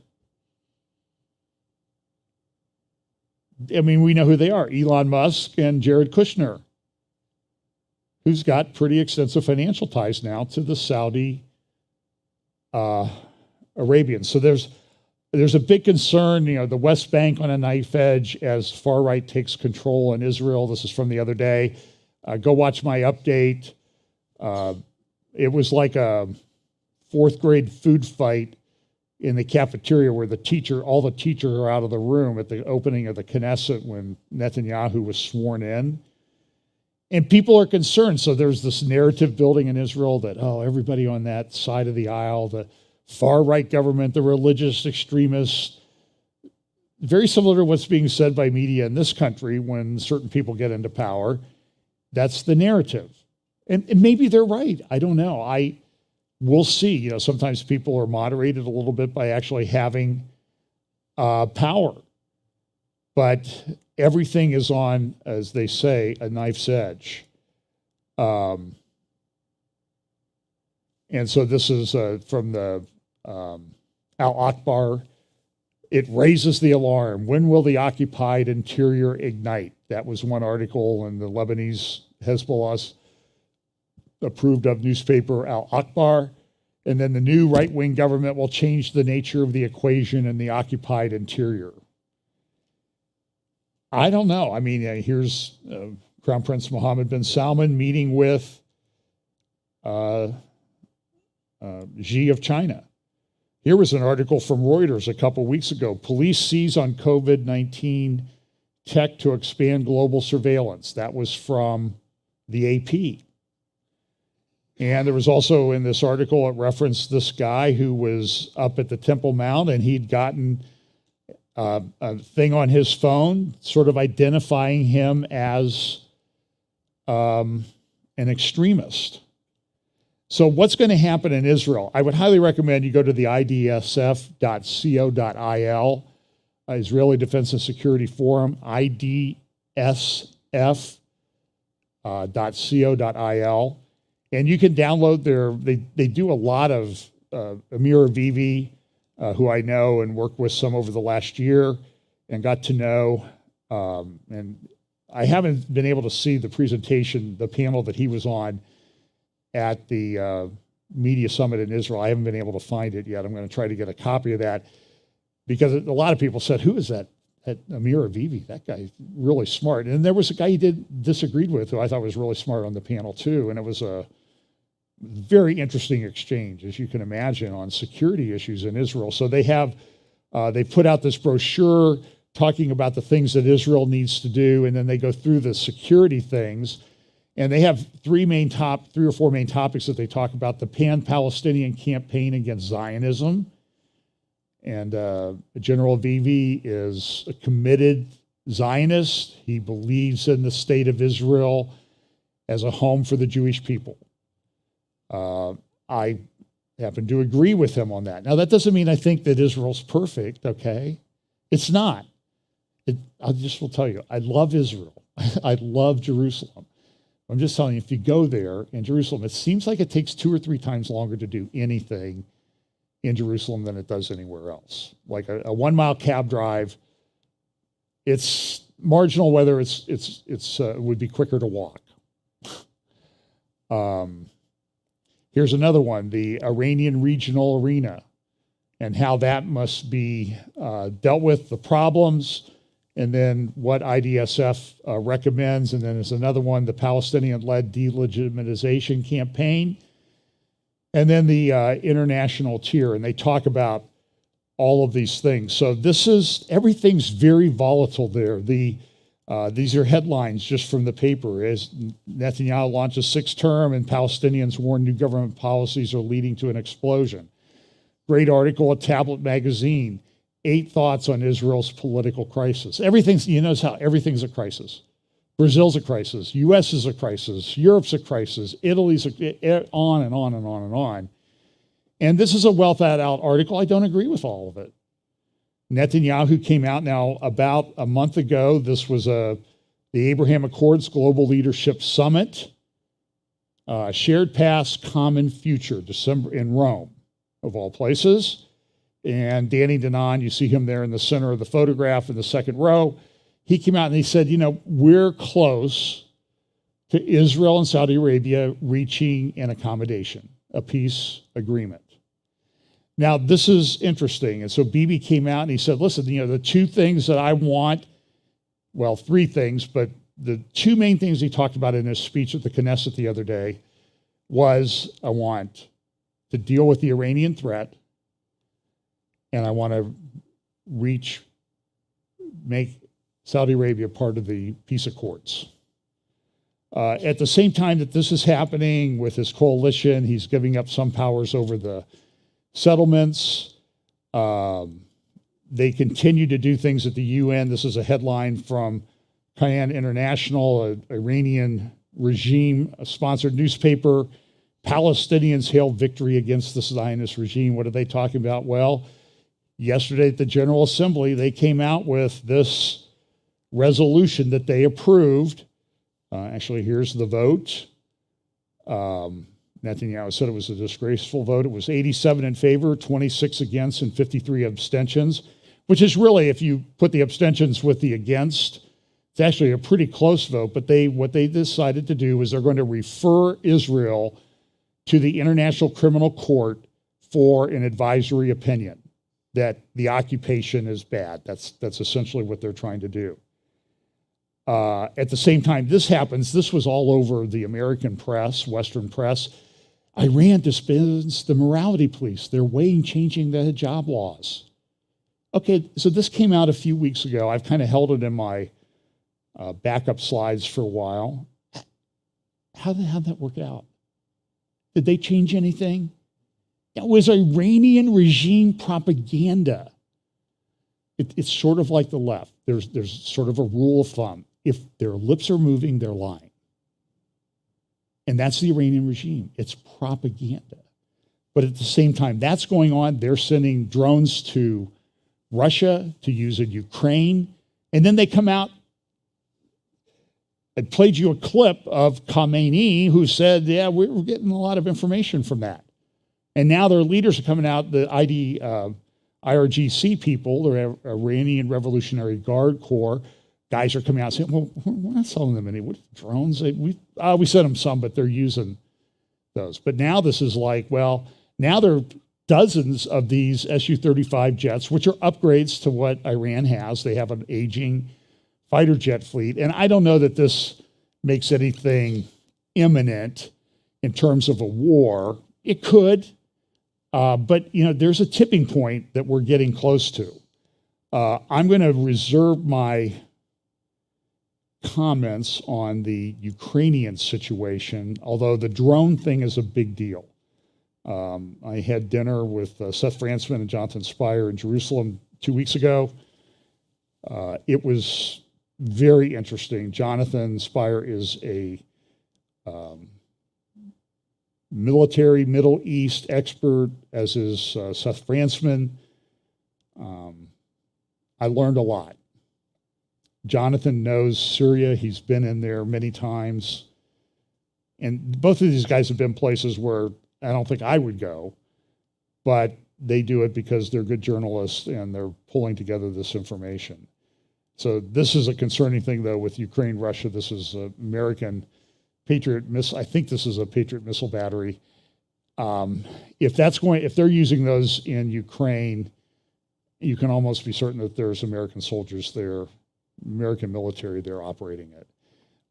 I mean, we know who they are, Elon Musk and Jared Kushner, who's got pretty extensive financial ties now to the Saudi Arabians. So there's a big concern, the West Bank on a knife edge as far right takes control in Israel. This is from the other day. Go watch my update. It was like a 4th grade food fight in the cafeteria where all the teachers are out of the room at the opening of the Knesset when Netanyahu was sworn in. And people are concerned. So there's this narrative building in Israel that, everybody on that side of the aisle, the far-right government, the religious extremists, very similar to what's being said by media in this country when certain people get into power. That's the narrative. And maybe they're right. I don't know. we'll see. You know, sometimes people are moderated a little bit by actually having power. But everything is on, as they say, a knife's edge. And so this is from the Al-Akbar. It raises the alarm. When will the occupied interior ignite? That was one article in the Lebanese Hezbollah's approved of newspaper Al-Akbar. And then the new right-wing government will change the nature of the equation in the occupied interior. I don't know. I mean, here's Crown Prince Mohammed bin Salman meeting with Xi of China. Here was an article from Reuters a couple weeks ago. Police seize on COVID-19 tech to expand global surveillance. That was from the AP. And there was also in this article, it referenced this guy who was up at the Temple Mount, and he'd gotten a thing on his phone sort of identifying him as an extremist. So what's going to happen in Israel? I would highly recommend you go to the idsf.co.il, Israeli Defense and Security Forum, idsf.co.il, and you can download they do a lot of Amir Avivi, who I know and worked with some over the last year and got to know. And I haven't been able to see the presentation, the panel that he was on at the media summit in Israel. I haven't been able to find it yet. I'm going to try to get a copy of that because a lot of people said, who is that Amir Avivi? That guy's really smart. And there was a guy he disagreed with who I thought was really smart on the panel too. And it was a very interesting exchange, as you can imagine, on security issues in Israel. So they put out this brochure talking about the things that Israel needs to do, and then they go through the security things. And they have three or four main topics that they talk about: the pan-Palestinian campaign against Zionism. And General Avivi is a committed Zionist. He believes in the state of Israel as a home for the Jewish people. I happen to agree with him on that. Now, that doesn't mean I think that Israel's perfect, okay? It's not. I just will tell you, I love Israel. I love Jerusalem. I'm just telling you, if you go there in Jerusalem, it seems like it takes 2 or 3 times longer to do anything in Jerusalem than it does anywhere else. Like a 1 mile cab drive, it's marginal whether it would be quicker to walk. Here's another one, the Iranian regional arena and how that must be dealt with, the problems, and then what IDSF recommends. And then there's another one, the Palestinian-led delegitimization campaign. And then the international tier, and they talk about all of these things. So everything's very volatile there. These are headlines just from the paper. As Netanyahu launches 6th term and Palestinians warn new government policies are leading to an explosion. Great article at Tablet Magazine, 8 thoughts on Israel's political crisis. You notice how everything's a crisis. Brazil's a crisis. U.S. is a crisis. Europe's a crisis. Italy's on and on and on and on. And this is a well thought out article. I don't agree with all of it. Netanyahu came out now about a month ago. This was the Abraham Accords Global Leadership Summit, Shared Past, Common Future, December in Rome, of all places. And Danny Danon, you see him there in the center of the photograph in the second row. He came out and he said, we're close to Israel and Saudi Arabia reaching an accommodation, a peace agreement. Now, this is interesting. And so Bibi came out and he said, listen, the 2 things that I want, well, 3 things, but the 2 main things he talked about in his speech at the Knesset the other day was I want to deal with the Iranian threat, and I want to make Saudi Arabia part of the peace accords. At the same time that this is happening with his coalition, he's giving up some powers over the settlements. They continue to do things at the UN. This is a headline from Kayan International, an Iranian regime-sponsored newspaper. Palestinians hailed victory against the Zionist regime. What are they talking about? Well, yesterday at the General Assembly, they came out with this resolution that they approved. Actually, here's the vote. Netanyahu said it was a disgraceful vote. It was 87 in favor, 26 against, and 53 abstentions, which is really, if you put the abstentions with the against, it's actually a pretty close vote. But what they decided to do is they're going to refer Israel to the International Criminal Court for an advisory opinion that the occupation is bad. That's essentially what they're trying to do. At the same time this happens, this was all over the American press, Western press. Iran disbands the morality police. They're changing the hijab laws. Okay, so this came out a few weeks ago. I've kind of held it in my backup slides for a while. How'd that work out? Did they change anything? It was Iranian regime propaganda. It's sort of like the left. There's sort of a rule of thumb. If their lips are moving, they're lying. And that's the Iranian regime. It's propaganda. But at the same time that's going on, they're sending drones to Russia to use in Ukraine. And then they come out. I played you a clip of Khamenei who said, yeah, we're getting a lot of information from that. And now their leaders are coming out, the IRGC people, the Iranian Revolutionary Guard Corps, guys are coming out saying, well, we're not selling them any drones. We sent them some, but they're using those. But now this is like, well, now there are dozens of these Su-35 jets, which are upgrades to what Iran has. They have an aging fighter jet fleet. And I don't know that this makes anything imminent in terms of a war. It could, but there's a tipping point that we're getting close to. I'm going to reserve my comments on the Ukrainian situation, although the drone thing is a big deal. I had dinner with Seth Frantzman and Jonathan Spire in Jerusalem 2 weeks ago. It was very interesting. Jonathan Spire is a military Middle East expert, as is Seth Frantzman. I learned a lot. Jonathan knows Syria. He's been in there many times. And both of these guys have been places where I don't think I would go, but they do it because they're good journalists and they're pulling together this information. So this is a concerning thing, though, with Ukraine, Russia. This is an American Patriot missile. I think this is a Patriot missile battery. If they're using those in Ukraine, you can almost be certain that there's American soldiers there, American military there operating it.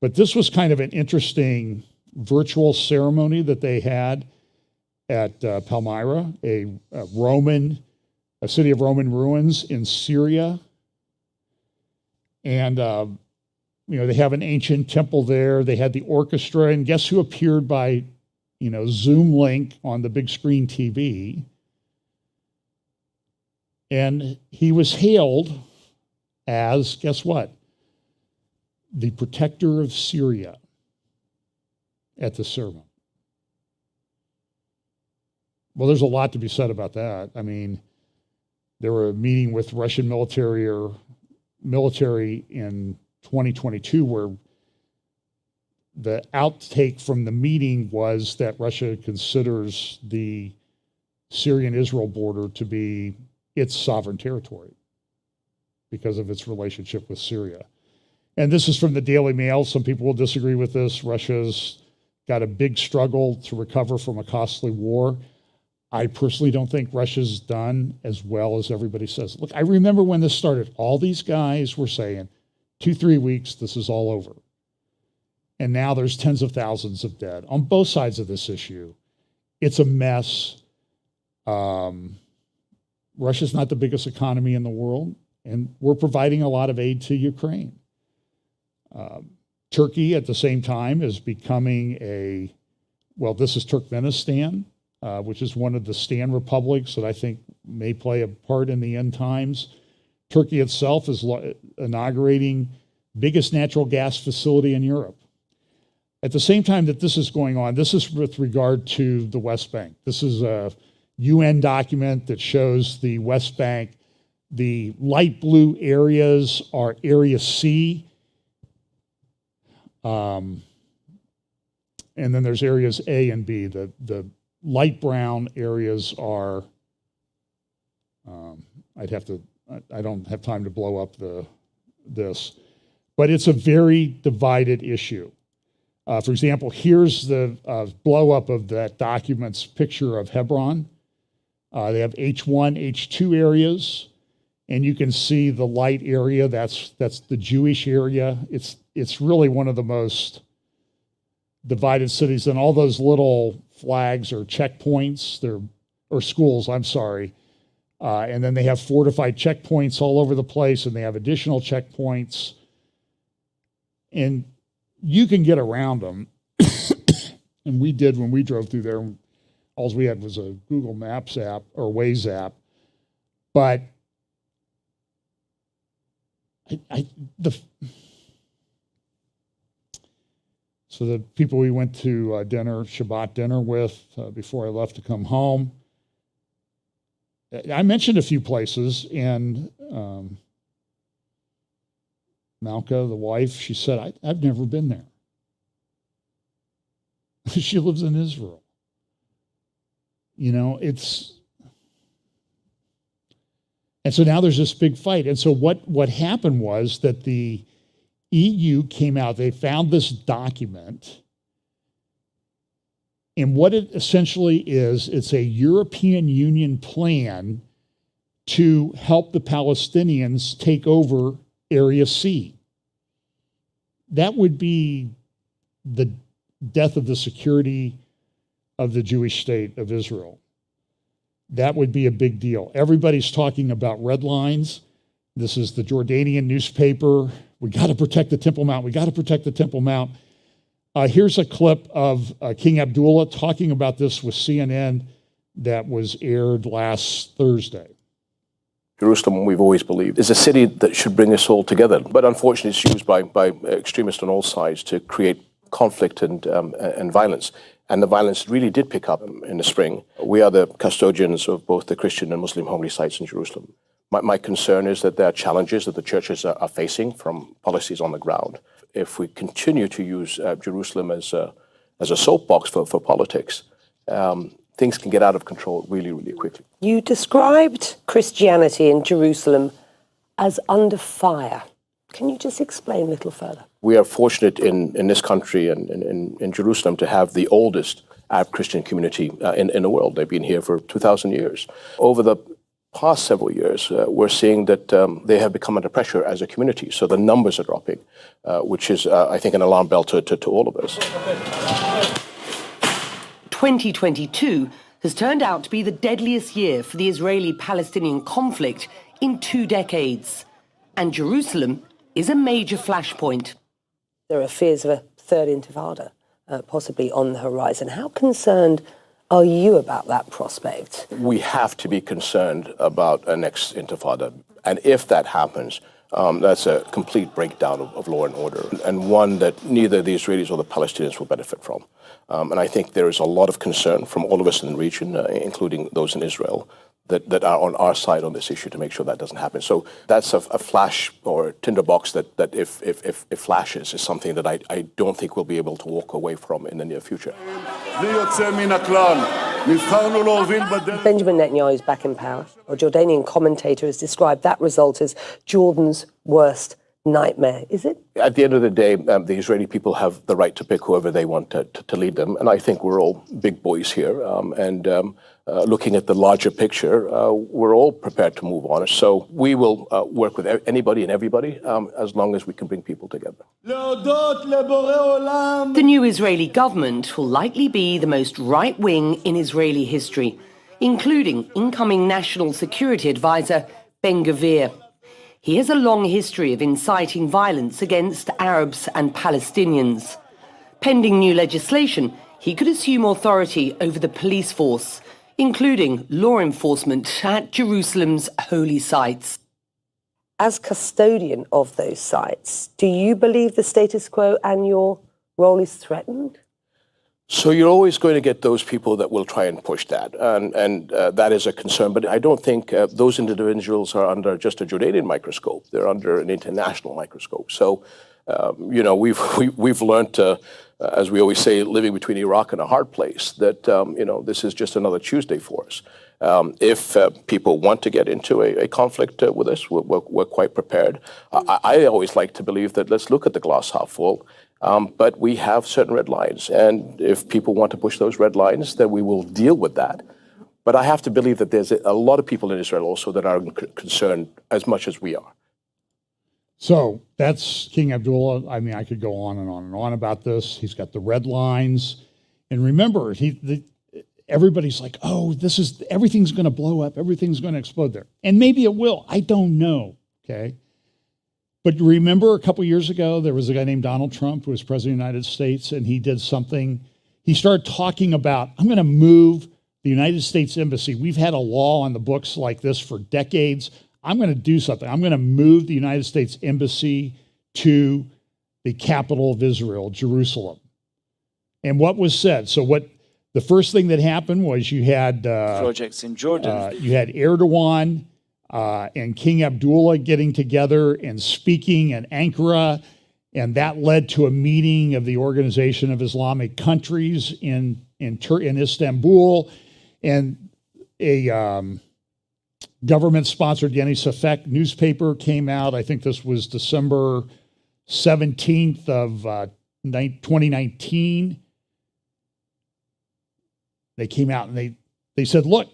But this was kind of an interesting virtual ceremony that they had at Palmyra, a city of Roman ruins in Syria. And, they have an ancient temple there. They had the orchestra, and guess who appeared by, Zoom link on the big screen TV? And he was hailed as, guess what? The protector of Syria at the ceremony. Well, there's a lot to be said about that. I mean, there were a meeting with Russian military in 2022 where the outtake from the meeting was that Russia considers the Syrian-Israel border to be its sovereign territory because of its relationship with Syria. And this is from the Daily Mail. Some people will disagree with this. Russia's got a big struggle to recover from a costly war. I personally don't think Russia's done as well as everybody says. Look, I remember when this started, all these guys were saying, 2-3 weeks, this is all over. And now there's tens of thousands of dead on both sides of this issue. It's a mess. Russia's not the biggest economy in the world, and we're providing a lot of aid to Ukraine. Turkey, at the same time, is becoming this is Turkmenistan, which is one of the Stan republics that I think may play a part in the end times. Turkey itself is inaugurating biggest natural gas facility in Europe. At the same time that this is going on, this is with regard to the West Bank. This is a UN document that shows the West Bank. The light blue areas are Area C. And then there's areas A and B. The light brown areas are, I don't have time to blow up this, but it's a very divided issue. For example, here's the blow up of that document's picture of Hebron. They have H1, H2 areas, and you can see the light area, that's the Jewish area. It's really one of the most divided cities, and all those little flags are checkpoints, or schools, I'm sorry. And then they have fortified checkpoints all over the place, and they have additional checkpoints. And you can get around them. And we did when we drove through there. All we had was a Google Maps app or Waze app. But so the people we went to dinner, Shabbat dinner with before I left to come home, I mentioned a few places, and Malka, the wife, she said, I've never been there. She lives in Israel. You know, and so now there's this big fight. And so what happened was that the EU came out, they found this document, and what it essentially is, it's a European Union plan to help the Palestinians take over Area C. That would be the death of the security of the Jewish state of Israel. That would be a big deal. Everybody's talking about red lines. This is the Jordanian newspaper. We got to protect the Temple Mount. We got to protect the Temple Mount. Here's a clip of King Abdullah talking about this with CNN that was aired last Thursday. Jerusalem, we've always believed, is a city that should bring us all together. But unfortunately, it's used by extremists on all sides to create conflict and violence. And the violence really did pick up in the spring. We are the custodians of both the Christian and Muslim holy sites in Jerusalem. My concern is that there are challenges that the churches are facing from policies on the ground. If we continue to use Jerusalem as a soapbox for politics, things can get out of control really, really quickly. You described Christianity in Jerusalem as under fire. Can you just explain a little further? We are fortunate in this country and in Jerusalem to have the oldest Arab Christian community in the world. They've been here for 2,000 years. Over the past several years, we're seeing that they have become under pressure as a community. So the numbers are dropping, which is, I think, an alarm bell to all of us. 2022 has turned out to be the deadliest year for the Israeli-Palestinian conflict in 2 decades. And Jerusalem is a major flashpoint. There are fears of a third intifada possibly on the horizon. How concerned are you about that prospect? We have to be concerned about a next intifada. And if that happens, that's a complete breakdown of law and order, and one that neither the Israelis or the Palestinians will benefit from. And I think there is a lot of concern from all of us in the region, including those in Israel, that are on our side on this issue to make sure that doesn't happen. So that's a flash or a tinderbox that if flashes is something that I don't think we'll be able to walk away from in the near future. Benjamin Netanyahu is back in power. A Jordanian commentator has described that result as Jordan's worst nightmare. Is it? At the end of the day, the Israeli people have the right to pick whoever they want to lead them. And I think we're all big boys here. Looking at the larger picture, we're all prepared to move on. So we will work with anybody and everybody as long as we can bring people together. The new Israeli government will likely be the most right-wing in Israeli history, including incoming National Security Advisor Ben-Gvir. He has a long history of inciting violence against Arabs and Palestinians. Pending new legislation, he could assume authority over the police force, including law enforcement at Jerusalem's holy sites. As custodian of those sites, do you believe the status quo and your role is threatened? So you're always going to get those people that will try and push that, and that is a concern. But I don't think those individuals are under just a Jordanian microscope; they're under an international microscope. So, we've learned, as we always say, living between Iraq and a hard place, that this is just another Tuesday for us. If people want to get into a conflict with us, we're quite prepared. I always like to believe that let's look at the glass half full. But we have certain red lines, and if people want to push those red lines, then we will deal with that. But I have to believe that there's a lot of people in Israel also that are concerned as much as we are. So that's King Abdullah. I mean, I could go on and on and on about this. He's got the red lines. And remember, everybody's like, oh, everything's going to blow up. Everything's going to explode there. And maybe it will. I don't know, okay? But remember a couple years ago, there was a guy named Donald Trump who was president of the United States, and he did something. He started talking about, I'm going to move the United States Embassy. We've had a law on the books like this for decades. I'm going to do something. I'm going to move the United States Embassy to the capital of Israel, Jerusalem. And what was said? So the first thing that happened was you had projects in Jordan. You had Erdogan and King Abdullah getting together and speaking in Ankara, and that led to a meeting of the Organization of Islamic Countries in Istanbul, and a government-sponsored Yeni Safek newspaper came out. I think this was December 17th of 2019. They came out and they said, look,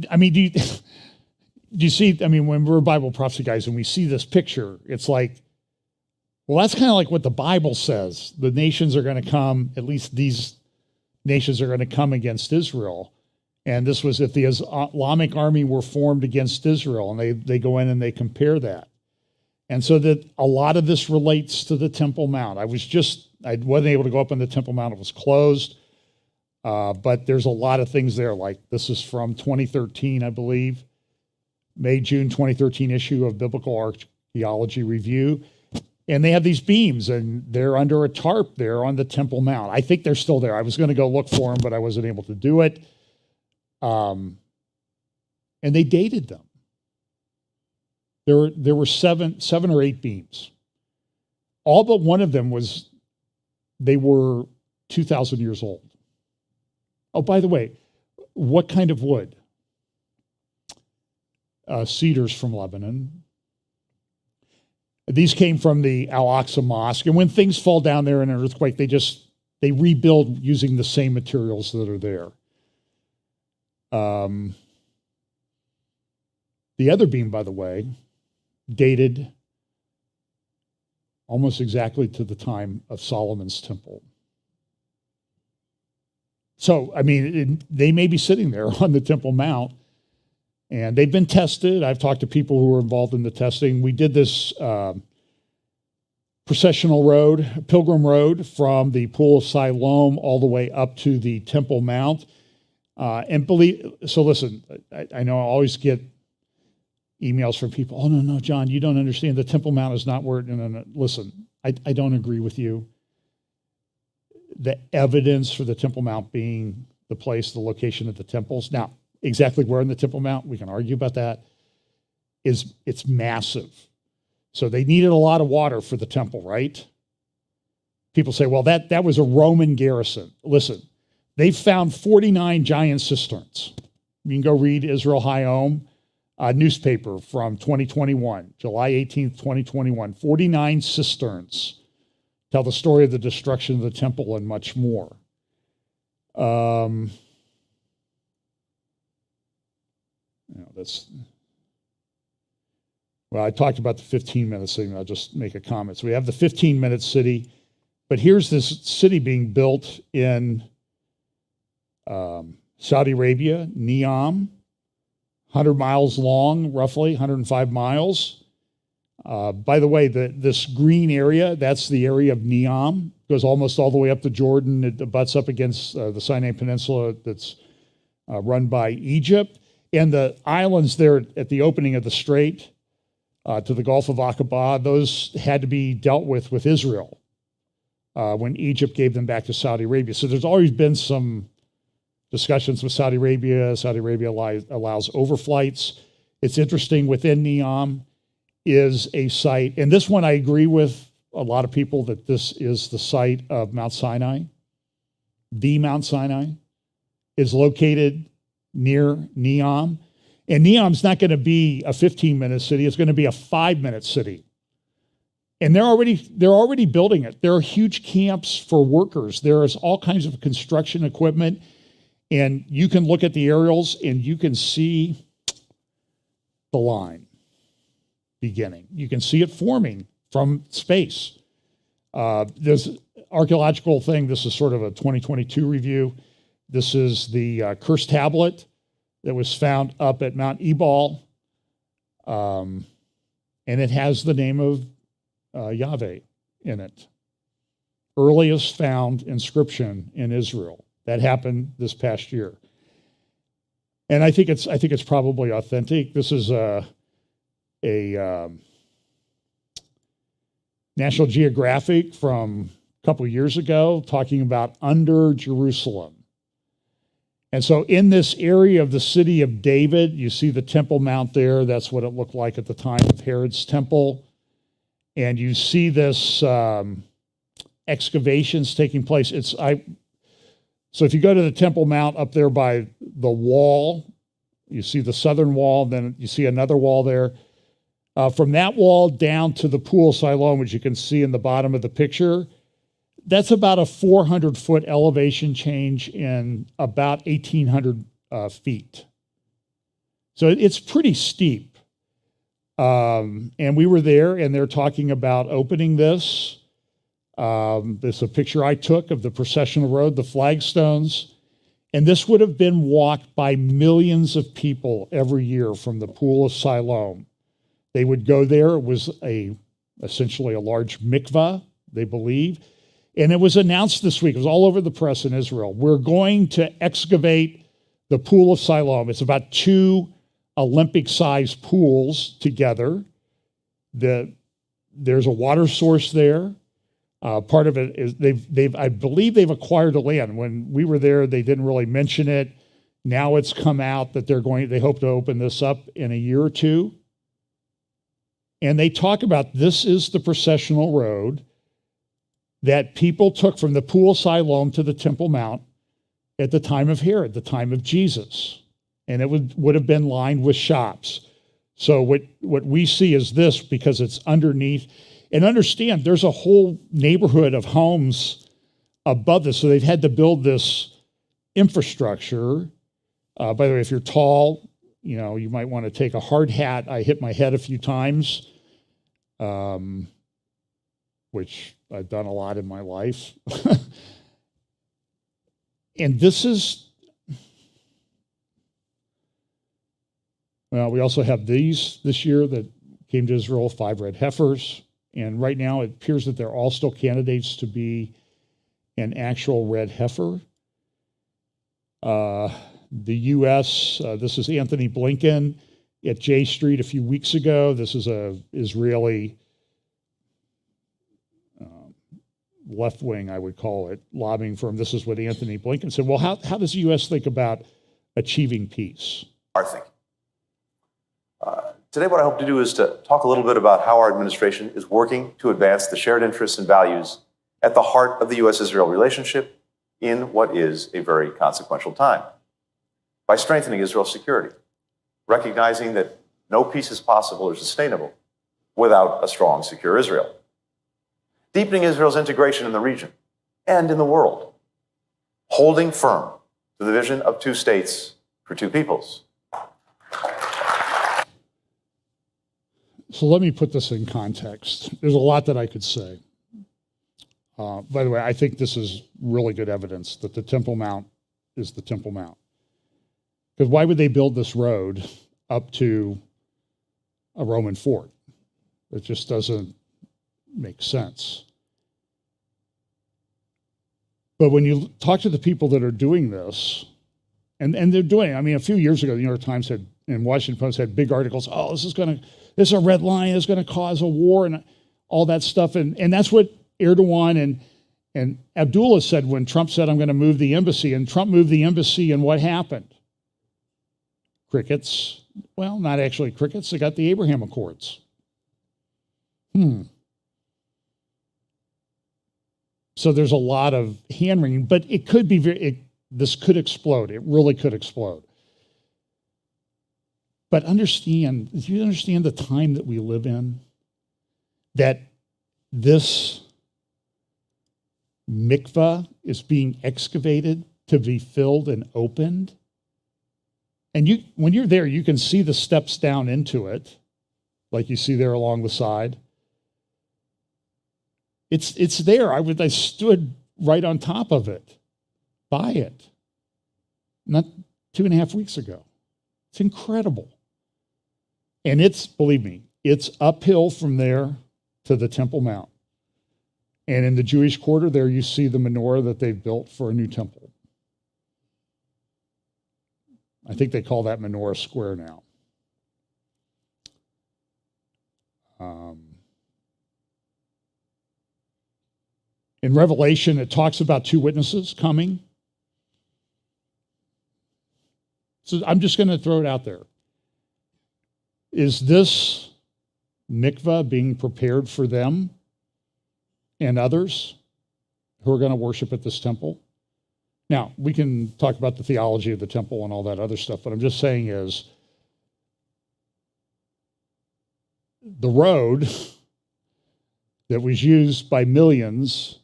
I mean, do you see, I mean, when we're Bible prophecy guys and we see this picture, it's like, well, that's kind of like what the Bible says. The nations are going to come, at least these nations are going to come against Israel. And this was if the Islamic army were formed against Israel, and they go in and they compare that. And so that a lot of this relates to the Temple Mount. I wasn't able to go up on the Temple Mount. It was closed. But there's a lot of things there. Like this is from 2013, I believe. May-June 2013 issue of Biblical Archaeology Review. And they have these beams, and they're under a tarp there on the Temple Mount. I think they're still there. I was going to go look for them, but I wasn't able to do it. And they dated them. There were seven or eight beams. All but one of them they were 2,000 years old. Oh, by the way, what kind of wood? Cedars from Lebanon. These came from the Al-Aqsa Mosque. And when things fall down there in an earthquake, they rebuild using the same materials that are there. The other beam, by the way, dated almost exactly to the time of Solomon's temple. So, I mean, they may be sitting there on the Temple Mount, and they've been tested. I've talked to people who were involved in the testing. We did this pilgrim road from the Pool of Siloam all the way up to the Temple Mount. So listen, I know I always get emails from people, oh, no, John, you don't understand. The Temple Mount is not where, no. Listen, I don't agree with you. The evidence for the Temple Mount being the place, the location of the temples. Now, exactly where in the Temple Mount, we can argue about that, it's massive. So they needed a lot of water for the temple, right? People say, well, that was a Roman garrison. Listen, they found 49 giant cisterns. You can go read Israel Hayom, a newspaper from 2021, July 18th, 2021. 49 cisterns tell the story of the destruction of the temple and much more. Well, I talked about the 15-minute city, and I'll just make a comment. So we have the 15-minute city, but here's this city being built in Saudi Arabia, Neom, 100 miles long, roughly 105 miles. By the way, this green area, that's the area of Neom. Goes almost all the way up to Jordan. It butts up against the Sinai Peninsula that's run by Egypt. And the islands there at the opening of the strait to the Gulf of Aqaba, those had to be dealt with Israel when Egypt gave them back to Saudi Arabia. So there's always been some discussions with Saudi Arabia. Saudi Arabia allows overflights. It's interesting, within Neom is a site, and this one I agree with a lot of people that this is the site of Mount Sinai. The Mount Sinai is located near Neom. And Neom's not going to be a 15-minute city, it's going to be a 5-minute city. And they're already building it. There are huge camps for workers. There is all kinds of construction equipment. And you can look at the aerials and you can see the line beginning. You can see it forming from space. There's archaeological thing. This is sort of a 2022 review. This is the cursed tablet that was found up at Mount Ebal. And it has the name of Yahweh in it. Earliest found inscription in Israel. That happened this past year. And I think it's probably authentic. This is a National Geographic from a couple of years ago talking about under Jerusalem. And so in this area of the city of David, you see the Temple Mount there. That's what it looked like at the time of Herod's temple. And you see this excavations taking place. So if you go to the Temple Mount up there by the wall, you see the southern wall, then you see another wall there. From that wall down to the Pool of Siloam, which you can see in the bottom of the picture, that's about a 400-foot elevation change in about 1,800 feet. So it's pretty steep. And we were there, and they're talking about opening this. There's a picture I took of the processional road, the flagstones. And this would have been walked by millions of people every year from the Pool of Siloam. They would go there. It was essentially a large mikvah, they believe. And it was announced this week. It was all over the press in Israel. We're going to excavate the Pool of Siloam. It's about 2 Olympic-sized pools together. There's a water source there. Part of it is I believe they've acquired the land. When we were there, they didn't really mention it. Now it's come out that they hope to open this up in a year or two. And they talk about this is the processional road that people took from the Pool of Siloam to the Temple Mount at the time of Herod, the time of Jesus. And it would have been lined with shops. So what we see is this, because it's underneath. And understand, there's a whole neighborhood of homes above this. So they've had to build this infrastructure. By the way, if you're tall, you might want to take a hard hat. I hit my head a few times, which I've done a lot in my life. And this is, well, we also have these this year that came to Israel, 5 red heifers. And right now it appears that they're all still candidates to be an actual red heifer. The U.S., this is Anthony Blinken at J Street a few weeks ago. This is a Israeli left wing, I would call it, lobbying firm. This is what Anthony Blinken said. Well, how does the U.S. think about achieving peace? Our thinking. Today, what I hope to do is to talk a little bit about how our administration is working to advance the shared interests and values at the heart of the U.S.-Israel relationship in what is a very consequential time. By strengthening Israel's security, recognizing that no peace is possible or sustainable without a strong, secure Israel. Deepening Israel's integration in the region and in the world. Holding firm to the vision of 2 states for 2 peoples. So let me put this in context. There's a lot that I could say. By the way, I think this is really good evidence that the Temple Mount is the Temple Mount. Because why would they build this road up to a Roman fort? It just doesn't make sense. But when you talk to the people that are doing this, and they're doing it, I mean, a few years ago, the New York Times and Washington Post had big articles, this is a red line, it's going to cause a war and all that stuff. And that's what Erdogan And Abdullah said when Trump said, I'm going to move the embassy, and Trump moved the embassy, and what happened? Crickets. Well, not actually crickets. They got the Abraham Accords. So there's a lot of hand-wringing, but it could be this could explode. It really could explode. But do you understand the time that we live in? That this mikvah is being excavated to be filled and opened. And when you're there, you can see the steps down into it, like you see there along the side. It's there. I stood right on top of it, by it, not 2.5 weeks ago. It's incredible. And believe me, it's uphill from there to the Temple Mount. And in the Jewish quarter there, you see the menorah that they've built for a new temple. I think they call that Menorah Square now. In Revelation, it talks about 2 witnesses coming. So I'm just going to throw it out there. Is this mikvah being prepared for them and others who are going to worship at this temple? Now, we can talk about the theology of the temple and all that other stuff, but I'm just saying is the road that was used by millions,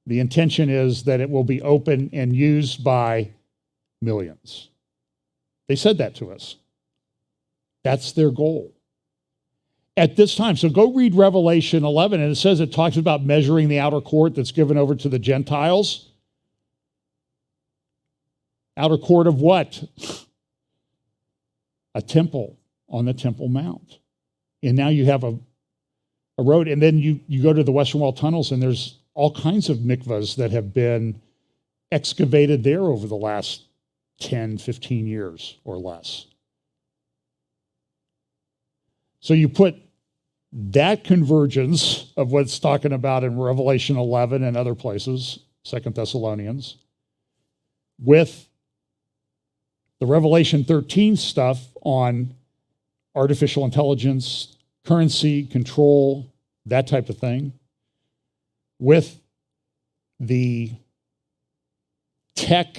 the intention is that it will be open and used by millions. They said that to us. That's their goal. At this time, so go read Revelation 11, and it talks about measuring the outer court that's given over to the Gentiles. Outer court of what? A temple on the Temple Mount. And now you have a road, and then you go to the Western Wall tunnels, and there's all kinds of mikvahs that have been excavated there over the last 10, 15 years or less. So you put that convergence of what's talking about in Revelation 11 and other places, 2 Thessalonians, with the Revelation 13 stuff on artificial intelligence, currency, control, that type of thing, with the tech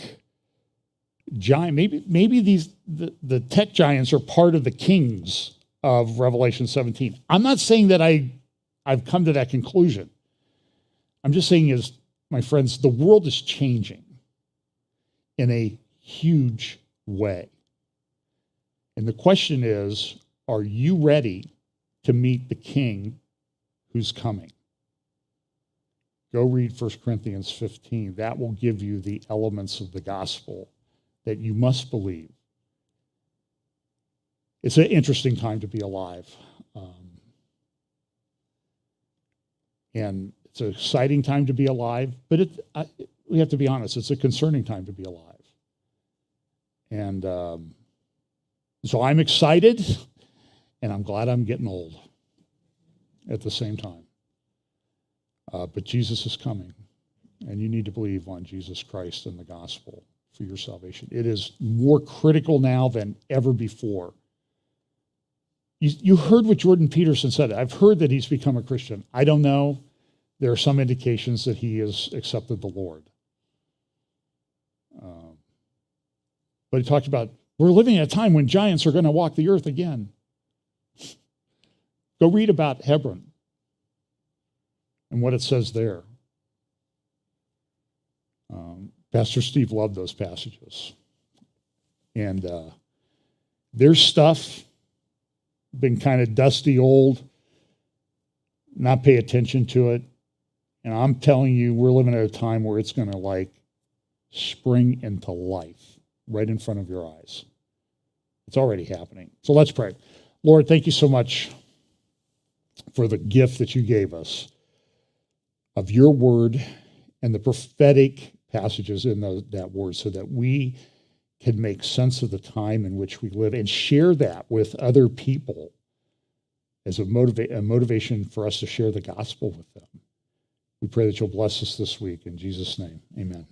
giant, maybe the tech giants are part of the kings of Revelation 17. I'm not saying that I've come to that conclusion. I'm just saying my friends, the world is changing in a huge way. And the question is, are you ready to meet the king who's coming? Go read 1 Corinthians 15. That will give you the elements of the gospel that you must believe. It's an interesting time to be alive. And it's an exciting time to be alive, but we have to be honest, it's a concerning time to be alive. And so I'm excited, and I'm glad I'm getting old at the same time. But Jesus is coming, and you need to believe on Jesus Christ and the gospel for your salvation. It is more critical now than ever before. You heard what Jordan Peterson said. I've heard that he's become a Christian. I don't know. There are some indications that he has accepted the Lord. But he talked about, we're living at a time when giants are going to walk the earth again. Go read about Hebron and what it says there. Pastor Steve loved those passages. And there's stuff, been kind of dusty old, not pay attention to it. And I'm telling you, we're living at a time where it's going to spring into life right in front of your eyes. It's already happening. So let's pray. Lord, thank you so much for the gift that you gave us of your word and the prophetic passages in that word so that we can make sense of the time in which we live and share that with other people as a motivation for us to share the gospel with them. We pray that you'll bless us this week. In Jesus' name, amen.